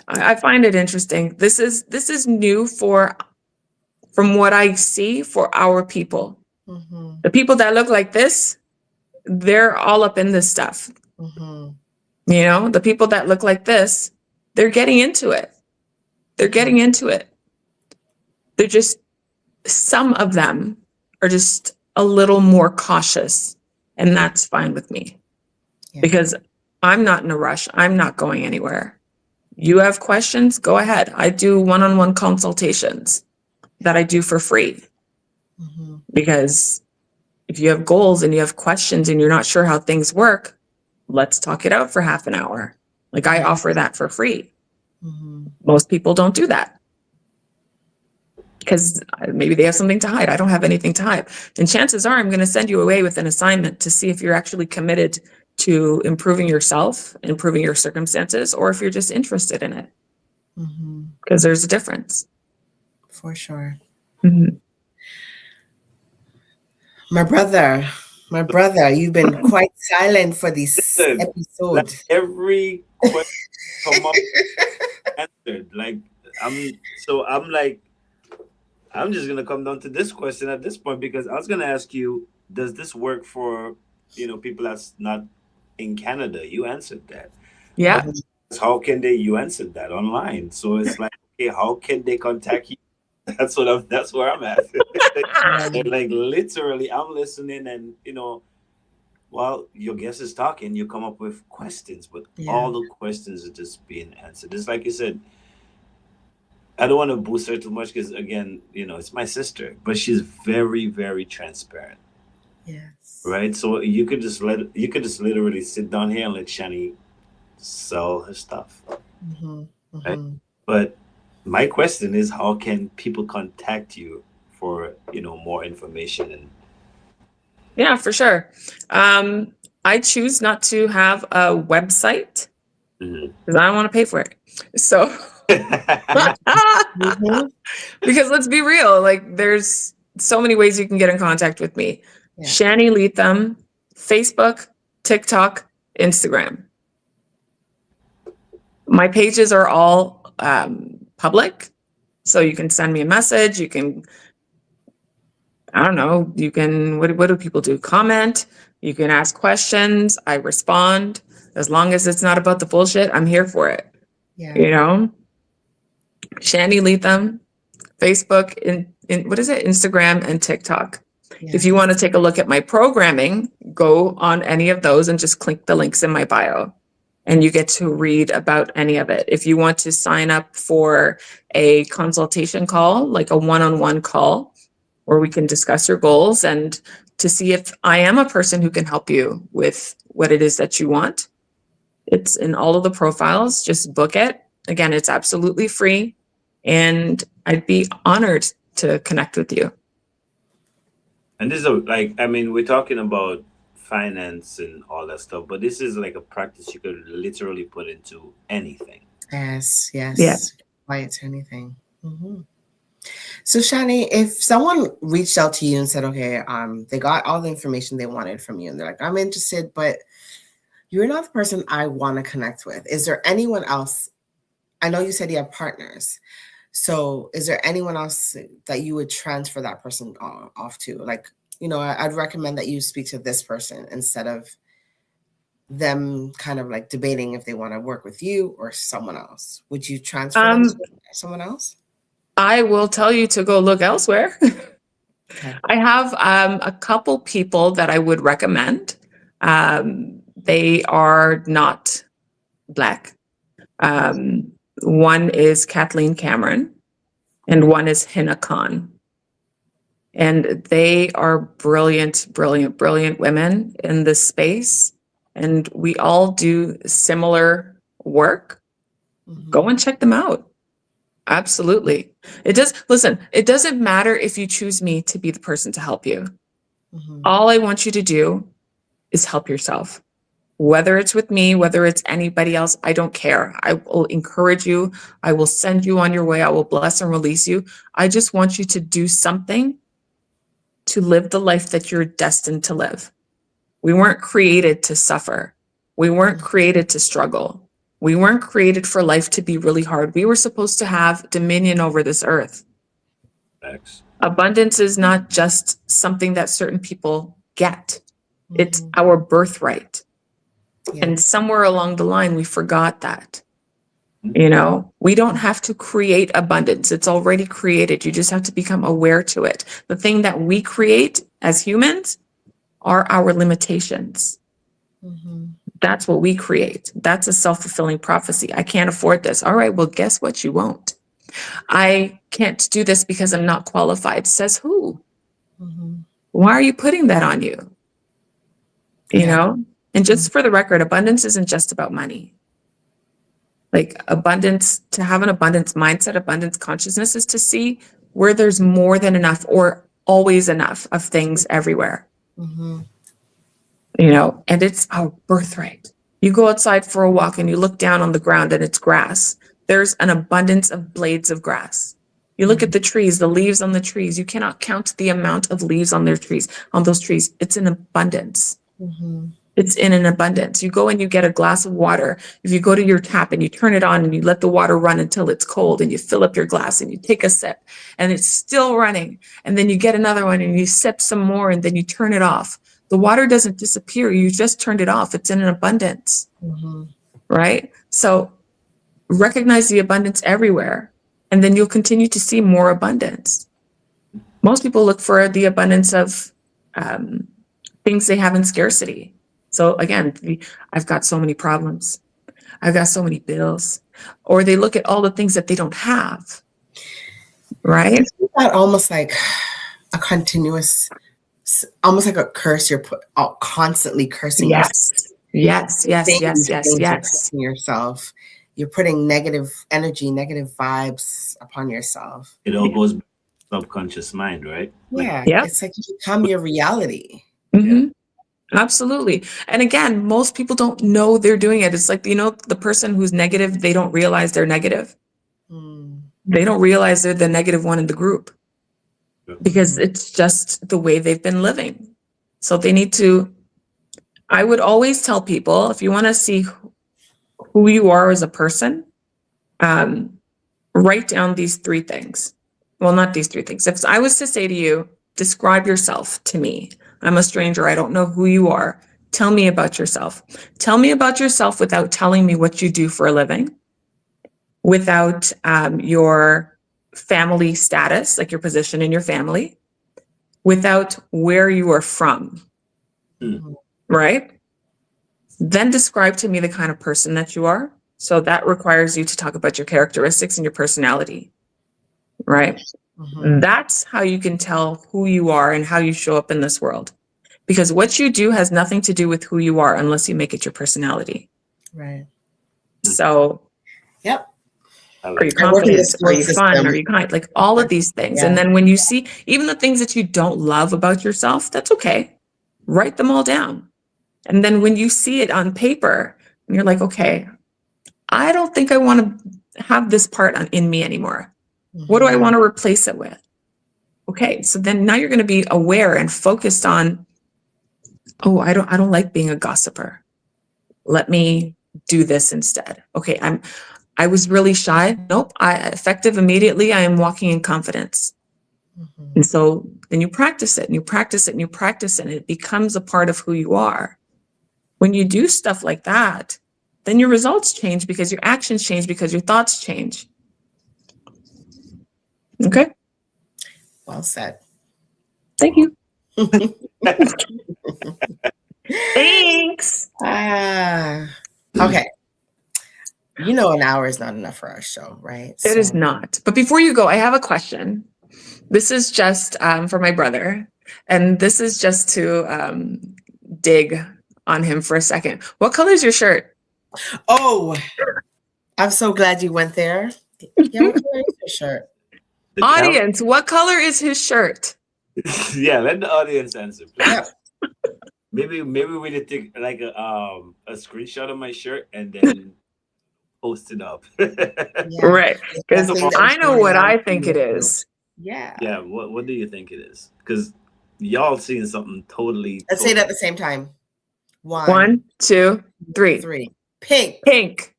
I find it interesting. This is new from what I see for our people. The people that look like this, they're all up in this stuff. You know, the people that look like this, they're getting into it. They're getting into it. They're just, some of them are just a little more cautious, and that's fine with me because I'm not in a rush. I'm not going anywhere. You have questions? Go ahead. I do one-on-one consultations that I do for free. Because if you have goals and you have questions and you're not sure how things work, let's talk it out for half an hour. Like I offer that for free. Most people don't do that because maybe they have something to hide. I don't have anything to hide. And chances are I'm going to send you away with an assignment to see if you're actually committed to improving yourself, improving your circumstances, or if you're just interested in it. Because there's a difference. For sure. My brother, you've been quite silent for this episode. Like every question come up answered. Like I'm like, I'm just gonna come down to this question at this point because I was gonna ask you, does this work for people that's not in Canada? You answered that. Yeah. How can they? You answered that online. So it's like, okay, how can they contact you? That's where I'm at. Like literally, I'm listening, and while your guest is talking, you come up with questions, but all the questions are just being answered. It's like you said. I don't want to boost her too much because again, it's my sister, but she's very, very transparent. Yes. Right. So you could just literally sit down here and let Shani sell her stuff. Right? But my question is, how can people contact you for more information? And yeah, for sure. I choose not to have a website because I don't want to pay for it. So because let's be real, like there's so many ways you can get in contact with me. Shani Leatham, Facebook, TikTok, Instagram. My pages are all public, so you can send me a message. You can, I don't know, you can, what do people do? Comment. You can ask questions. I respond. As long as it's not about the bullshit, I'm here for it. Shani Leatham, Facebook, what is it? Instagram and TikTok. If you want to take a look at my programming, go on any of those and just click the links in my bio and you get to read about any of it. If you want to sign up for a consultation call, like a one-on-one call where we can discuss your goals and to see if I am a person who can help you with what it is that you want, it's in all of the profiles. Just book it. Again, it's absolutely free. And I'd be honored to connect with you. And this is we're talking about finance and all that stuff, but this is like a practice you could literally put into anything. Yes. Apply it to anything. So Shani, if someone reached out to you and said, okay, they got all the information they wanted from you and they're like, I'm interested, but you're not the person I want to connect with. Is there anyone else? I know you said you have partners. So is there anyone else that you would transfer that person off to? Like, I'd recommend that you speak to this person instead of them kind of like debating if they want to work with you or someone else. Would you transfer them to someone else? I will tell you to go look elsewhere. Okay. I have a couple people that I would recommend. They are not Black. One is Kathleen Cameron and one is Hina Khan. And they are brilliant, brilliant, brilliant women in this space. And we all do similar work. Go and check them out. Absolutely. It doesn't matter if you choose me to be the person to help you. All I want you to do is help yourself. Whether it's with me, whether it's anybody else, I don't care. I will encourage you. I will send you on your way. I will bless and release you. I just want you to do something to live the life that you're destined to live. We weren't created to suffer. We weren't created to struggle. We weren't created for life to be really hard. We were supposed to have dominion over this earth. Thanks. Abundance is not just something that certain people get. It's our birthright. And somewhere along the line, we forgot that. We don't have to create abundance. It's already created. You just have to become aware to it. The thing that we create as humans are our limitations. That's what we create. That's a self-fulfilling prophecy. I can't afford this. All right, well, guess what? You won't. I can't do this because I'm not qualified. Says who? Why are you putting that on you? And just for the record, abundance isn't just about money. Like abundance, to have an abundance mindset, abundance consciousness is to see where there's more than enough or always enough of things everywhere. And it's our birthright. You go outside for a walk and you look down on the ground and it's grass. There's an abundance of blades of grass. You look at the trees, the leaves on the trees. You cannot count the amount of leaves on those trees. It's an abundance. It's in an abundance. You go and you get a glass of water. If you go to your tap and you turn it on and you let the water run until it's cold and you fill up your glass and you take a sip and it's still running, and then you get another one and you sip some more and then you turn it off. The water doesn't disappear. You just turned it off. It's in an abundance, right? So recognize the abundance everywhere, and then you'll continue to see more abundance. Most people look for the abundance of things they have in scarcity. So again, I've got so many problems. I've got so many bills. Or they look at all the things that they don't have, right? Isn't that almost like a continuous, almost like a curse? You're constantly cursing yourself. Yes. Cursing yourself. You're putting negative energy, negative vibes upon yourself. It all goes back to subconscious mind, right? Yeah. Yep. It's like you become your reality. Mm-hmm. Absolutely. And again, most people don't know they're doing it. It's like, you know, the person who's negative, they don't realize they're negative. They don't realize they're the negative one in the group because it's just the way they've been living. So they need to, I would always tell people, if you want to see who you are as a person, write down these three things. Well, not these three things. If I was to say to you, describe yourself to me. I'm a stranger. I don't know who you are. Tell me about yourself. Tell me about yourself without telling me what you do for a living, without your family status, like your position in your family, without where you are from, right? Then describe to me the kind of person that you are. So that requires you to talk about your characteristics and your personality, right? That's how you can tell who you are and how you show up in this world. Because what you do has nothing to do with who you are unless you make it your personality. Right. So, yep. Are you confident? Are you fun? Are you kind? Like all of these things. And then when you see even the things that you don't love about yourself, that's okay. Write them all down. And then when you see it on paper, and you're like, okay, I don't think I want to have this part in me anymore. What do I want to replace it with? Okay, so then now you're going to be aware and focused on, oh, I don't like being a gossiper. Let me do this instead. Okay, I was really shy. Nope, effective immediately. I am walking in confidence. And so then you practice it and you practice it and you practice it and it becomes a part of who you are. When you do stuff like that, then your results change because your actions change because your thoughts change. Okay. Well said. Thank you. Thanks. Okay. You know, an hour is not enough for our show, right? It is not. But before you go, I have a question. This is just for my brother. And this is just to dig on him for a second. What color is your shirt? Oh, I'm so glad you went there. Yeah, what color is your shirt? Audience, what color is his shirt? Yeah, let the audience answer, please. Yeah. Maybe we need to take like a screenshot of my shirt and then post it up. Yeah. Right. Because I know what I think it is. Yeah. Yeah. What do you think it is? Because y'all seeing something totally. Let's say it at the same time. 1, 2, 3. 3. Pink. Pink.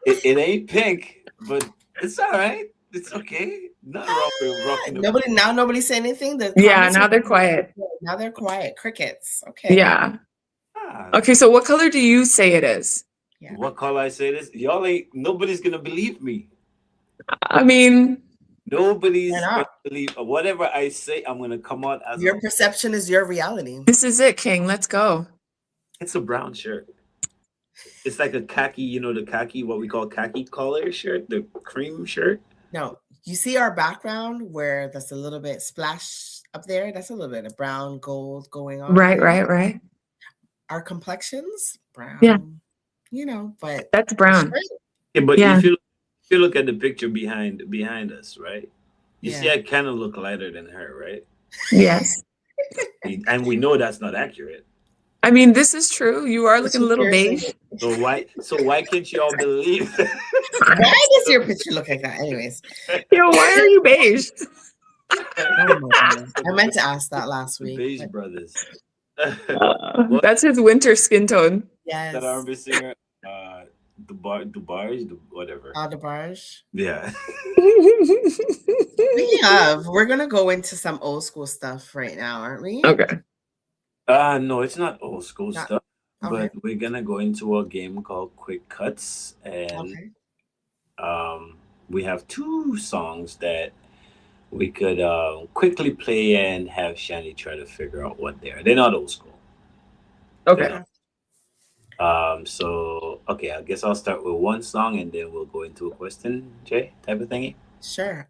It ain't pink, but it's all right. It's okay. Nothing wrong with rocking. Nobody say anything. Yeah, now they're quiet. Now they're quiet. Crickets. Okay. Yeah. Okay, so what color do you say it is? Yeah. What color I say this? Y'all ain't. Nobody's gonna believe me. I mean, nobody's gonna believe whatever I say. I'm gonna come out as your perception is your reality. This is it, King. Let's go. It's a brown shirt. It's like a khaki, you know, the khaki, what we call khaki color shirt, the cream shirt. No, you see our background where there's a little bit splash up there. That's a little bit of brown gold going on. Right. Our complexions, brown. Yeah. You know, but that's brown. Yeah, but if you look at the picture behind us, right? You see I kind of look lighter than her, right? Yes. And we know that's not accurate. I mean, this is true. You are looking a little beige. So why can't you all believe that? Why does your picture look like that? Anyways. Why are you beige? Oh my goodness. I meant to ask that last The week. Beige but Brothers. That's his winter skin tone. yes. That R&B singer, Dubarge, whatever. DeBarge. Yeah. Speaking of, we're gonna go into some old school stuff right now, aren't we? Okay. No, it's not old school Not- stuff, okay. but we're gonna go into a game called Quick Cuts, and Okay. we have 2 songs that we could quickly play and have Shani try to figure out what they are. They're not old school. Okay. So okay, I guess I'll start with one song and then we'll go into a question, Jay, type of thingy. Sure.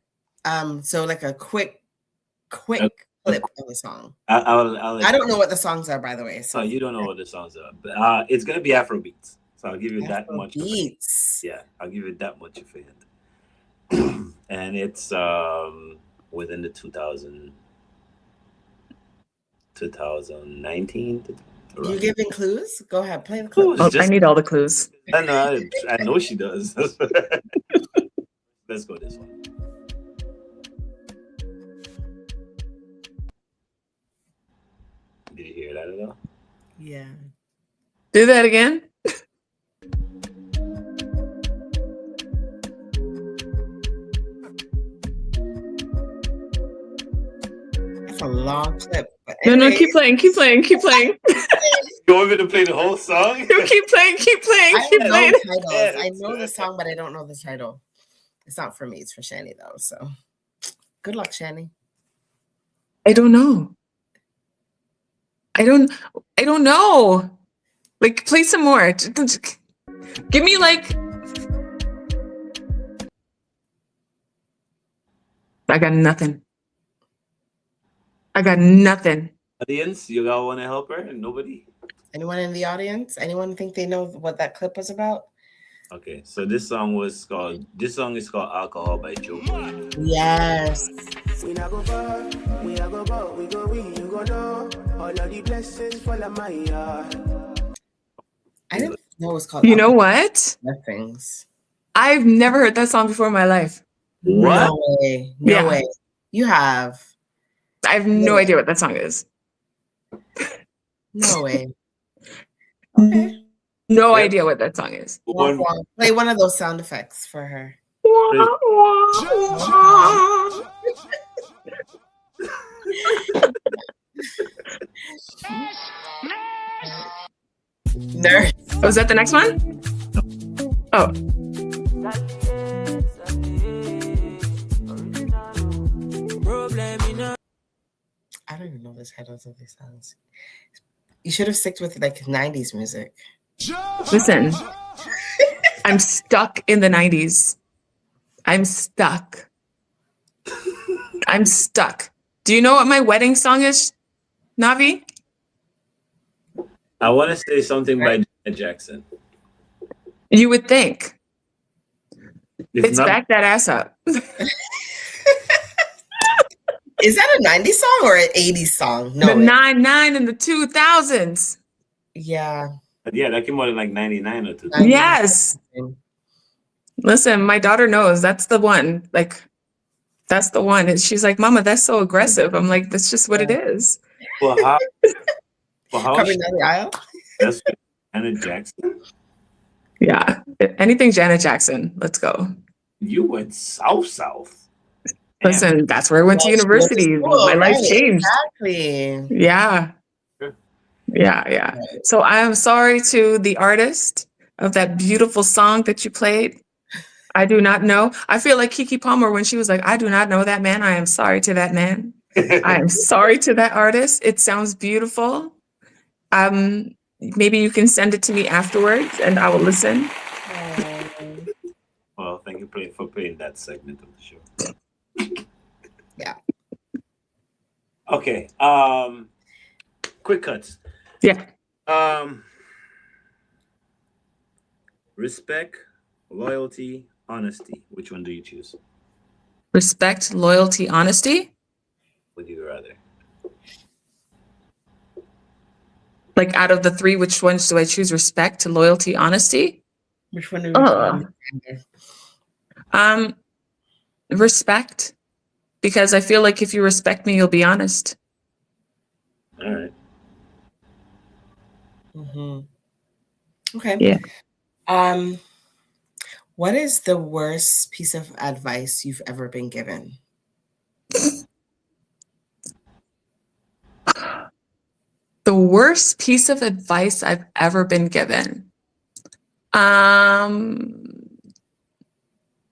So like a quick clip of the song. I'll I don't know what the songs are, by the way. So you don't know what the songs are, but it's gonna be Afro beats. So I'll give you that much. Beats. Yeah, I'll give you that much of it. And it's within the 2019. You giving clues? Go ahead, play the clip. Oh, I need all the clues. I know she does. Let's go this one. Did you hear that at all? Yeah. Do that again. That's a long clip. But No, anyways, keep playing. You want me to play the whole song? keep playing. I don't know titles. I know the song, but I don't know the title. It's not for me. It's for Shani though. So good luck, Shani. I don't know. I don't know. Like, play some more. Give me like. I got nothing. Audience, you got want to help her? Nobody? Anyone in the audience? Anyone think they know what that clip was about? Okay, so this song is called Alcohol by Joe Boy. Yes. We not go far, we not go far, we go win, you go know. All of the blessings fall on my yard. I didn't know it was called. You know what? Things. I've never heard that song before in my life. What? No way. No way. You have. I have no idea what that song is. No way. Okay. No idea what that song is. Play one of those sound effects for her. Nurse. Was that the next one? Oh. I don't even know the titles of these songs. You should have stuck with like 90s music. Listen, I'm stuck in the 90s. I'm stuck. Do you know what my wedding song is, Navi? I want to say something by Janet Jackson. You would think. It's not, Back That Ass Up. Is that a 90s song or an 80s song? No. The 99 and the 2000s. Yeah. Yeah, that came out in like 99 or 2000. Yes. Listen, my daughter knows that's the one. Like, that's the one. And she's like, Mama, that's so aggressive. I'm like, that's just what it is. Well, how Coming down the aisle? That's Janet Jackson? Yeah. Anything Janet Jackson. Let's go. You went south. Listen, that's where I went to university. My life changed. Exactly. Yeah. Yeah. So I am sorry to the artist of that beautiful song that you played. I do not know. I feel like Keke Palmer when she was like, I do not know that man. I am sorry to that man. I am sorry to that artist. It sounds beautiful. Maybe you can send it to me afterwards and I will listen. Well, thank you for playing that segment of the show. Yeah. Okay. Quick cuts. Yeah. Respect, loyalty, honesty. Which one do you choose? Respect, loyalty, honesty. Would you rather? Like out of the 3, which ones do I choose? Respect, loyalty, honesty? Which one do you choose? Respect. because I feel like if you respect me, you'll be honest. All right. Okay. Yeah. What is the worst piece of advice you've ever been given? The worst piece of advice I've ever been given.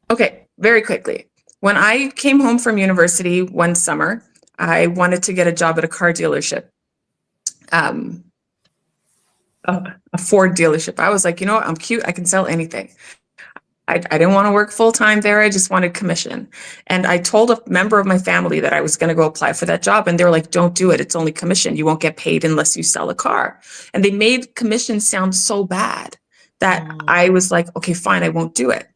Okay, very quickly. When I came home from university one summer, I wanted to get a job at a car dealership, a Ford dealership. I was like, you know what? I'm cute. I can sell anything. I didn't want to work full time there. I just wanted commission. And I told a member of my family that I was going to go apply for that job. And they were like, don't do it. It's only commission. You won't get paid unless you sell a car. And they made commission sound so bad that I was like, okay, fine, I won't do it.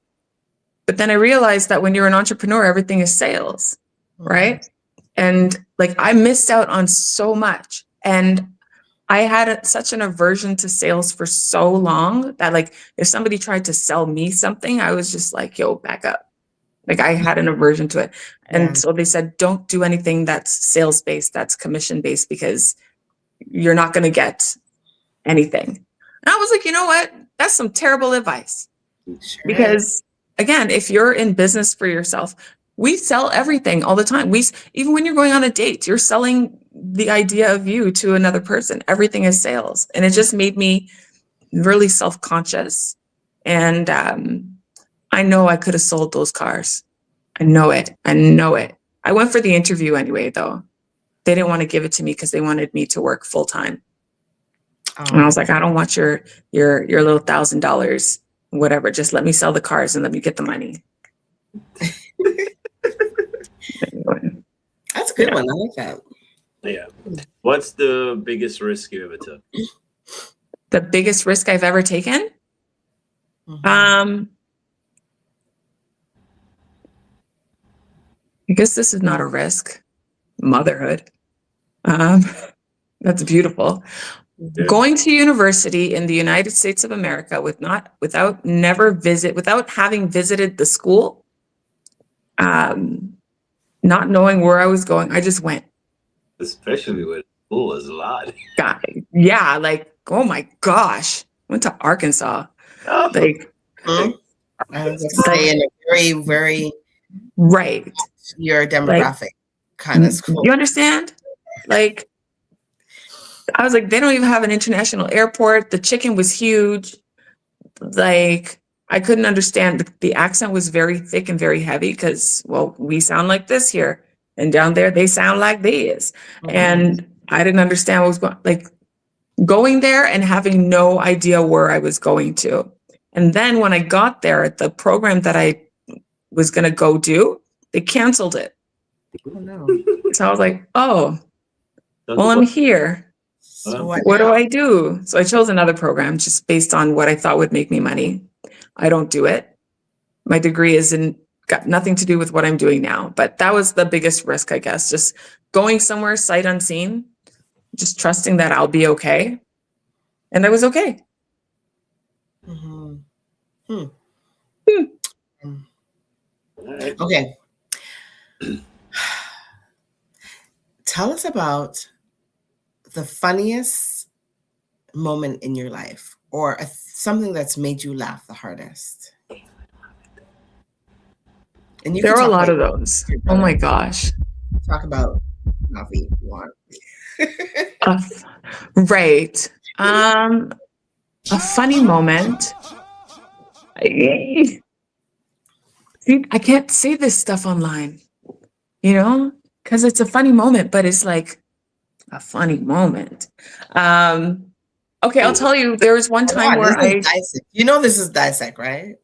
But then I realized that when you're an entrepreneur, everything is sales, right? And like I missed out on so much. And I had such an aversion to sales for so long that like if somebody tried to sell me something, I was just like, yo, back up. Like I had an aversion to it. And so they said, don't do anything that's sales based, that's commission based, because you're not going to get anything. And I was like, you know what? That's some terrible advice. Sure. Because again, if you're in business for yourself, we sell everything all the time. Even when you're going on a date, you're selling the idea of you to another person. Everything is sales. And it just made me really self-conscious. And I know I could have sold those cars. I know it. I know it. I went for the interview anyway, though. They didn't want to give it to me because they wanted me to work full time. And I was like, I don't want your little $1,000, whatever. Just let me sell the cars and let me get the money. That's a good one. I like that. Yeah. What's the biggest risk you ever took? The biggest risk I've ever taken? I guess this is not a risk. Motherhood. That's beautiful. Yeah. Going to university in the United States of America without having visited the school, not knowing where I was going, I just went. Especially with school is a lot. God, yeah, like, oh my gosh. Went to Arkansas. Oh. Like, I was say in a very, very right. Your demographic like, kind of school. You understand? Like, I was like, they don't even have an international airport. The chicken was huge. Like, I couldn't understand. The accent was very thick and very heavy because, well, we sound like this here. And down there, they sound like this. And I didn't understand what was going there and having no idea where I was going to. And then when I got there, the program that I was going to go do, they canceled it. Oh, no. So I was like, oh, well, I'm here. So what do I do? So I chose another program just based on what I thought would make me money. I don't do it. My degree got nothing to do with what I'm doing now. But that was the biggest risk, I guess. Just going somewhere sight unseen, just trusting that I'll be okay. And I was okay. Okay. Tell us about the funniest moment in your life or something that's made you laugh the hardest. And there are a lot of those. Oh my gosh. Talk about Wathi if you want. Right. A funny moment. I can't say this stuff online, because it's a funny moment, but it's like a funny moment. Okay, I'll tell you, there was one time where Dissect. You know this is Dissect, right?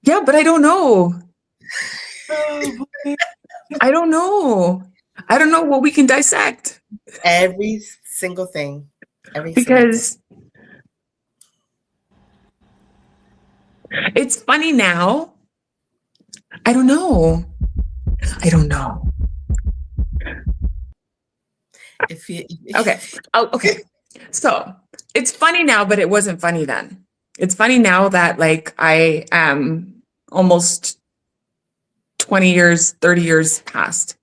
Yeah, but I don't know. I don't know. I don't know what we can dissect. Every single thing. Because it's funny now. I don't know. Okay. So it's funny now, but it wasn't funny then. It's funny now that like I am almost 20 years, 30 years past.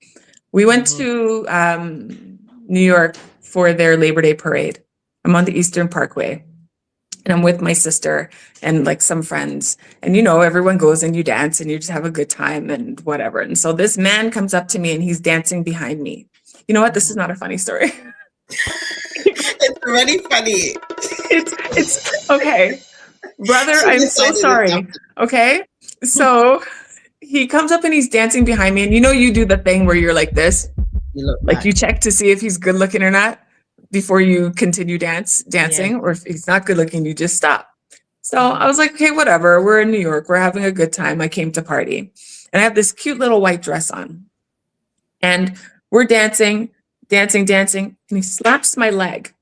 We went to New York for their Labor Day parade. I'm on the Eastern Parkway. And I'm with my sister and like some friends. And you know, everyone goes and you dance and you just have a good time and whatever. And so this man comes up to me and he's dancing behind me. You know what? This is not a funny story. It's already funny. It's okay. Brother, I'm so sorry. Okay. So he comes up and he's dancing behind me. And you know, you do the thing where you're like this, You look like back. you check to see if he's good looking or not before you continue dancing, or if he's not good looking, you just stop. So I was like, okay, whatever. We're in New York. We're having a good time. I came to party. And I have this cute little white dress on. And we're dancing. And he slaps my leg.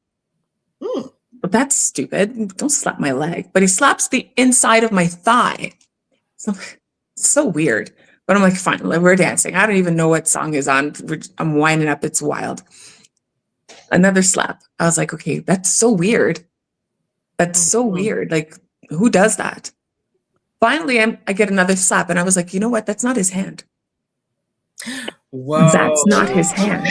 But that's stupid. Don't slap my leg. But he slaps the inside of my thigh. So weird. But I'm like, fine, we're dancing. I don't even know what song is on. I'm winding up. It's wild. Another slap. I was like, okay, that's so weird. That's so weird. Like, who does that? Finally, I get another slap. And I was like, you know what? That's not his hand. Whoa. That's not his hand.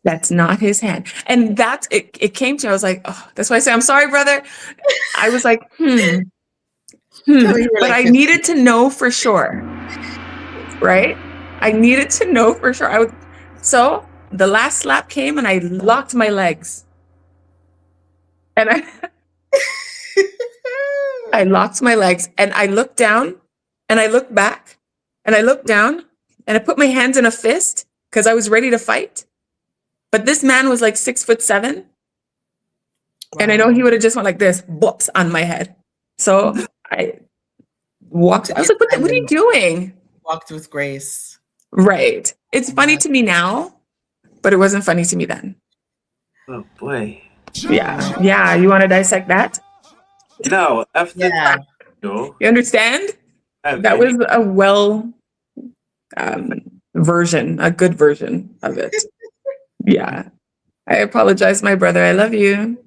That's not his hand. And that's it came to me. I was like, oh, that's why I say, I'm sorry, brother. I was like, So you were but like I needed to know for sure. Right? I needed to know for sure. So the last slap came and I locked my legs. And I locked my legs and I looked down and I looked back and I looked down and I put my hands in a fist because I was ready to fight. But this man was like 6'7". And I know he would have just went like this, bops on my head. So I walked. I was like, what are you doing? Walked with grace. Right. It's funny to me now, but it wasn't funny to me then. Oh boy. Yeah. Yeah. You want to dissect that? No, after that, You understand? That was a a good version of it. Yeah. I apologize, my brother. I love you.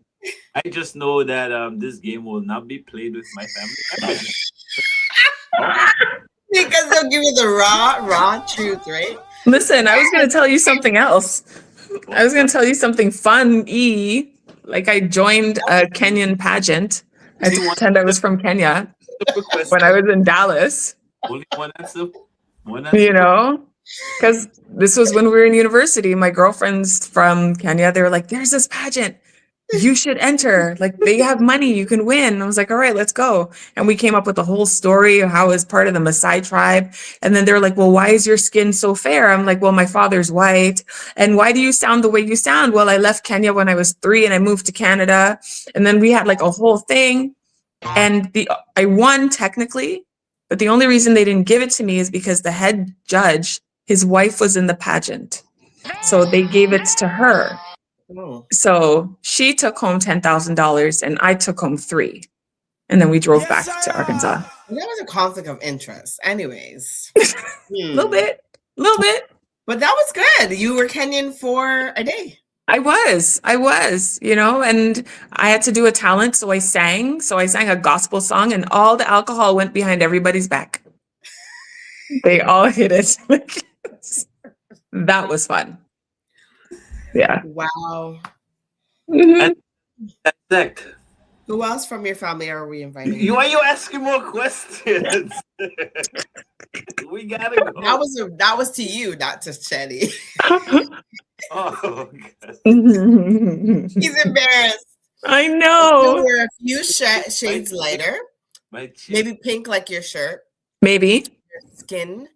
I just know that this game will not be played with my family. Because they'll give you the raw truth, right? Listen, I was going to tell you something else. I was going to tell you something fun. Like I joined a Kenyan pageant. I had to pretend I was from Kenya when I was in Dallas. Only one answer. You know, because this was when we were in university. My girlfriends from Kenya, they were like, there's this pageant. You should enter. Like, they have money. You can win. I was like, all right, let's go. And we came up with the whole story of how I was part of the Maasai tribe. And then they're like, well, why is your skin so fair? I'm like, well, my father's white. And why do you sound the way you sound? Well, I left Kenya when I was 3 and I moved to Canada. And then we had like a whole thing. And I won technically. But the only reason they didn't give it to me is because the head judge, his wife was in the pageant. So they gave it to her. So she took home $10,000 and I took home $3,000. And then we drove back to Arkansas. That was a conflict of interest. Anyways. A little bit. But that was good. You were Kenyan for a day. I was, you know, and I had to do a talent. So I sang a gospel song and all the alcohol went behind everybody's back. They all hit it. That was fun. Yeah. Wow. Dissect. Who else from your family are we inviting? Why are you asking more questions? We gotta go. That was to you, not to Shelly. Oh, God. He's embarrassed. I know. So we're a few shades lighter. Maybe pink like your shirt. Maybe. Your skin,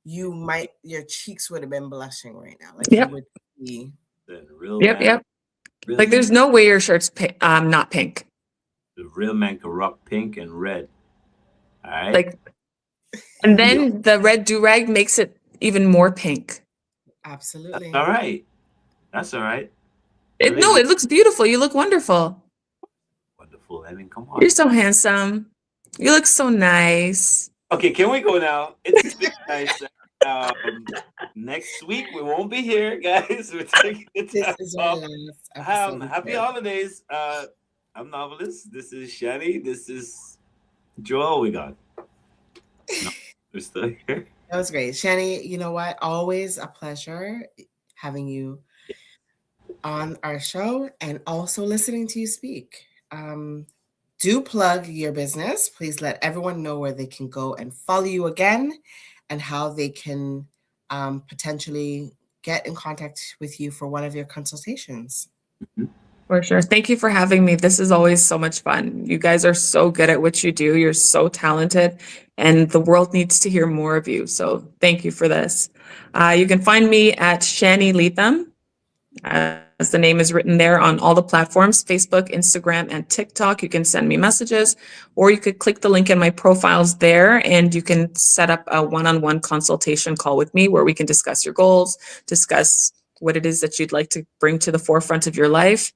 your cheeks would have been blushing right now. Like Yep. you would be. Yep. Like there's no way your shirt's not pink. The real man can rock pink and red. All right. Like, and then the red do-rag makes it even more pink. Absolutely. All right. That's all right. It looks beautiful. You look wonderful. Wonderful. I mean, come on. You're so handsome. You look so nice. Okay, can we go now? It's been nice. Next week we won't be here, guys. We're taking it off. Happy holidays. I'm Novelist. This is Shani. This is Joel. We got. No, we're still here. That was great. Shani, you know what? Always a pleasure having you on our show and also listening to you speak. Do plug your business. Please let everyone know where they can go and follow you again and how they can potentially get in contact with you for one of your consultations. For sure. Thank you for having me. This is always so much fun. You guys are so good at what you do. You're so talented, and the world needs to hear more of you. So thank you for this. You can find me at Shani Leatham, as the name is written there on all the platforms, Facebook, Instagram, and TikTok. You can send me messages, or you could click the link in my profiles there, and you can set up a one-on-one consultation call with me where we can discuss your goals, discuss what it is that you'd like to bring to the forefront of your life.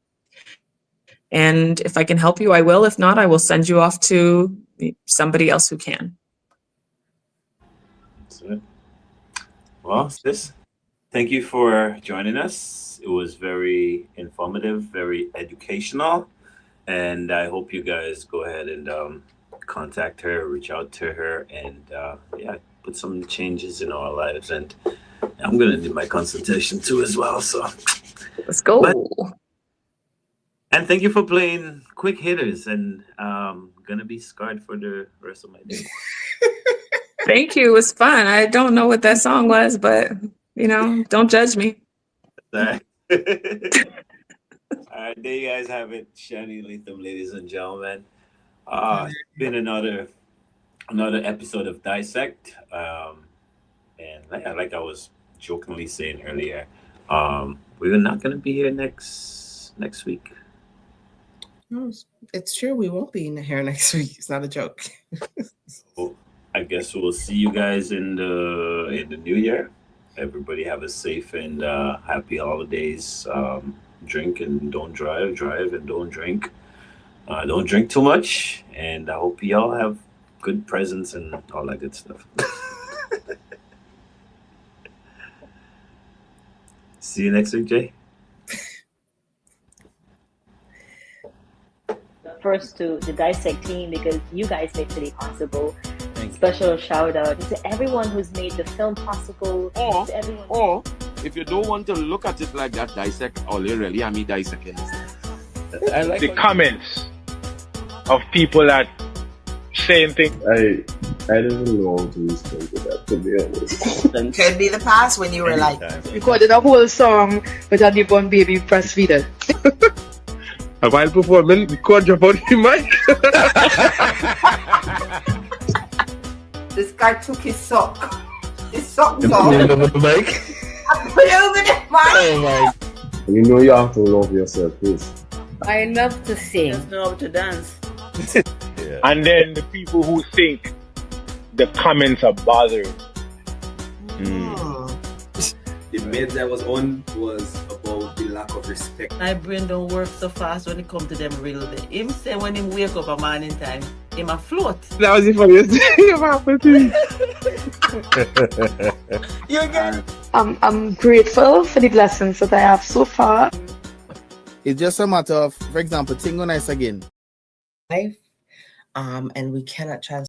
And if I can help you, I will. If not, I will send you off to somebody else who can. That's it. Well, sis, thank you for joining us. It was very informative, very educational. And I hope you guys go ahead and contact her, reach out to her, and yeah, put some changes in our lives. And I'm going to do my consultation too as well. So let's go. And thank you for playing quick hitters, and gonna be scarred for the rest of my day. Thank you. It was fun. I don't know what that song was, but you know, don't judge me. All right. All right, there you guys have it. Shani Leatham, ladies and gentlemen. It's been another episode of Dissect. And like I was jokingly saying earlier, we're not gonna be here next week. No, it's true. We won't be in here next week. It's not a joke. So I guess we'll see you guys in the new year. Everybody have a safe and happy holidays. Drink and don't drive. Drive and don't drink. Don't drink too much. And I hope y'all have good presents and all that good stuff. See you next week, Jay. First to the Dissect team, because you guys make today possible. Special shout out to everyone who's made the film possible. Or if you don't want to look at it like that, dissect all you really, I mean dissecting. I like the comments of people that saying things. I don't know how to respond to that, to be honest. Could be the past when you were like recorded a whole song with a newborn baby breastfeeding. While performing, we can't jump on the mic. This guy took his sock. His sock off. Over the mic. I put it over the mic. Oh my. You know you have to love yourself, please. I love to sing. Just know how to dance. Yeah. And then the people who think the comments are bothering. The meds that was on was about the lack of respect. My brain don't work so fast when it comes to them real day. Him say when him wake up a morning time, him a float. That was the funniest thing ever happened to me. You again? I'm grateful for the blessings that I have so far. It's just a matter of, for example, Tingo Nice again. life, and we cannot transfer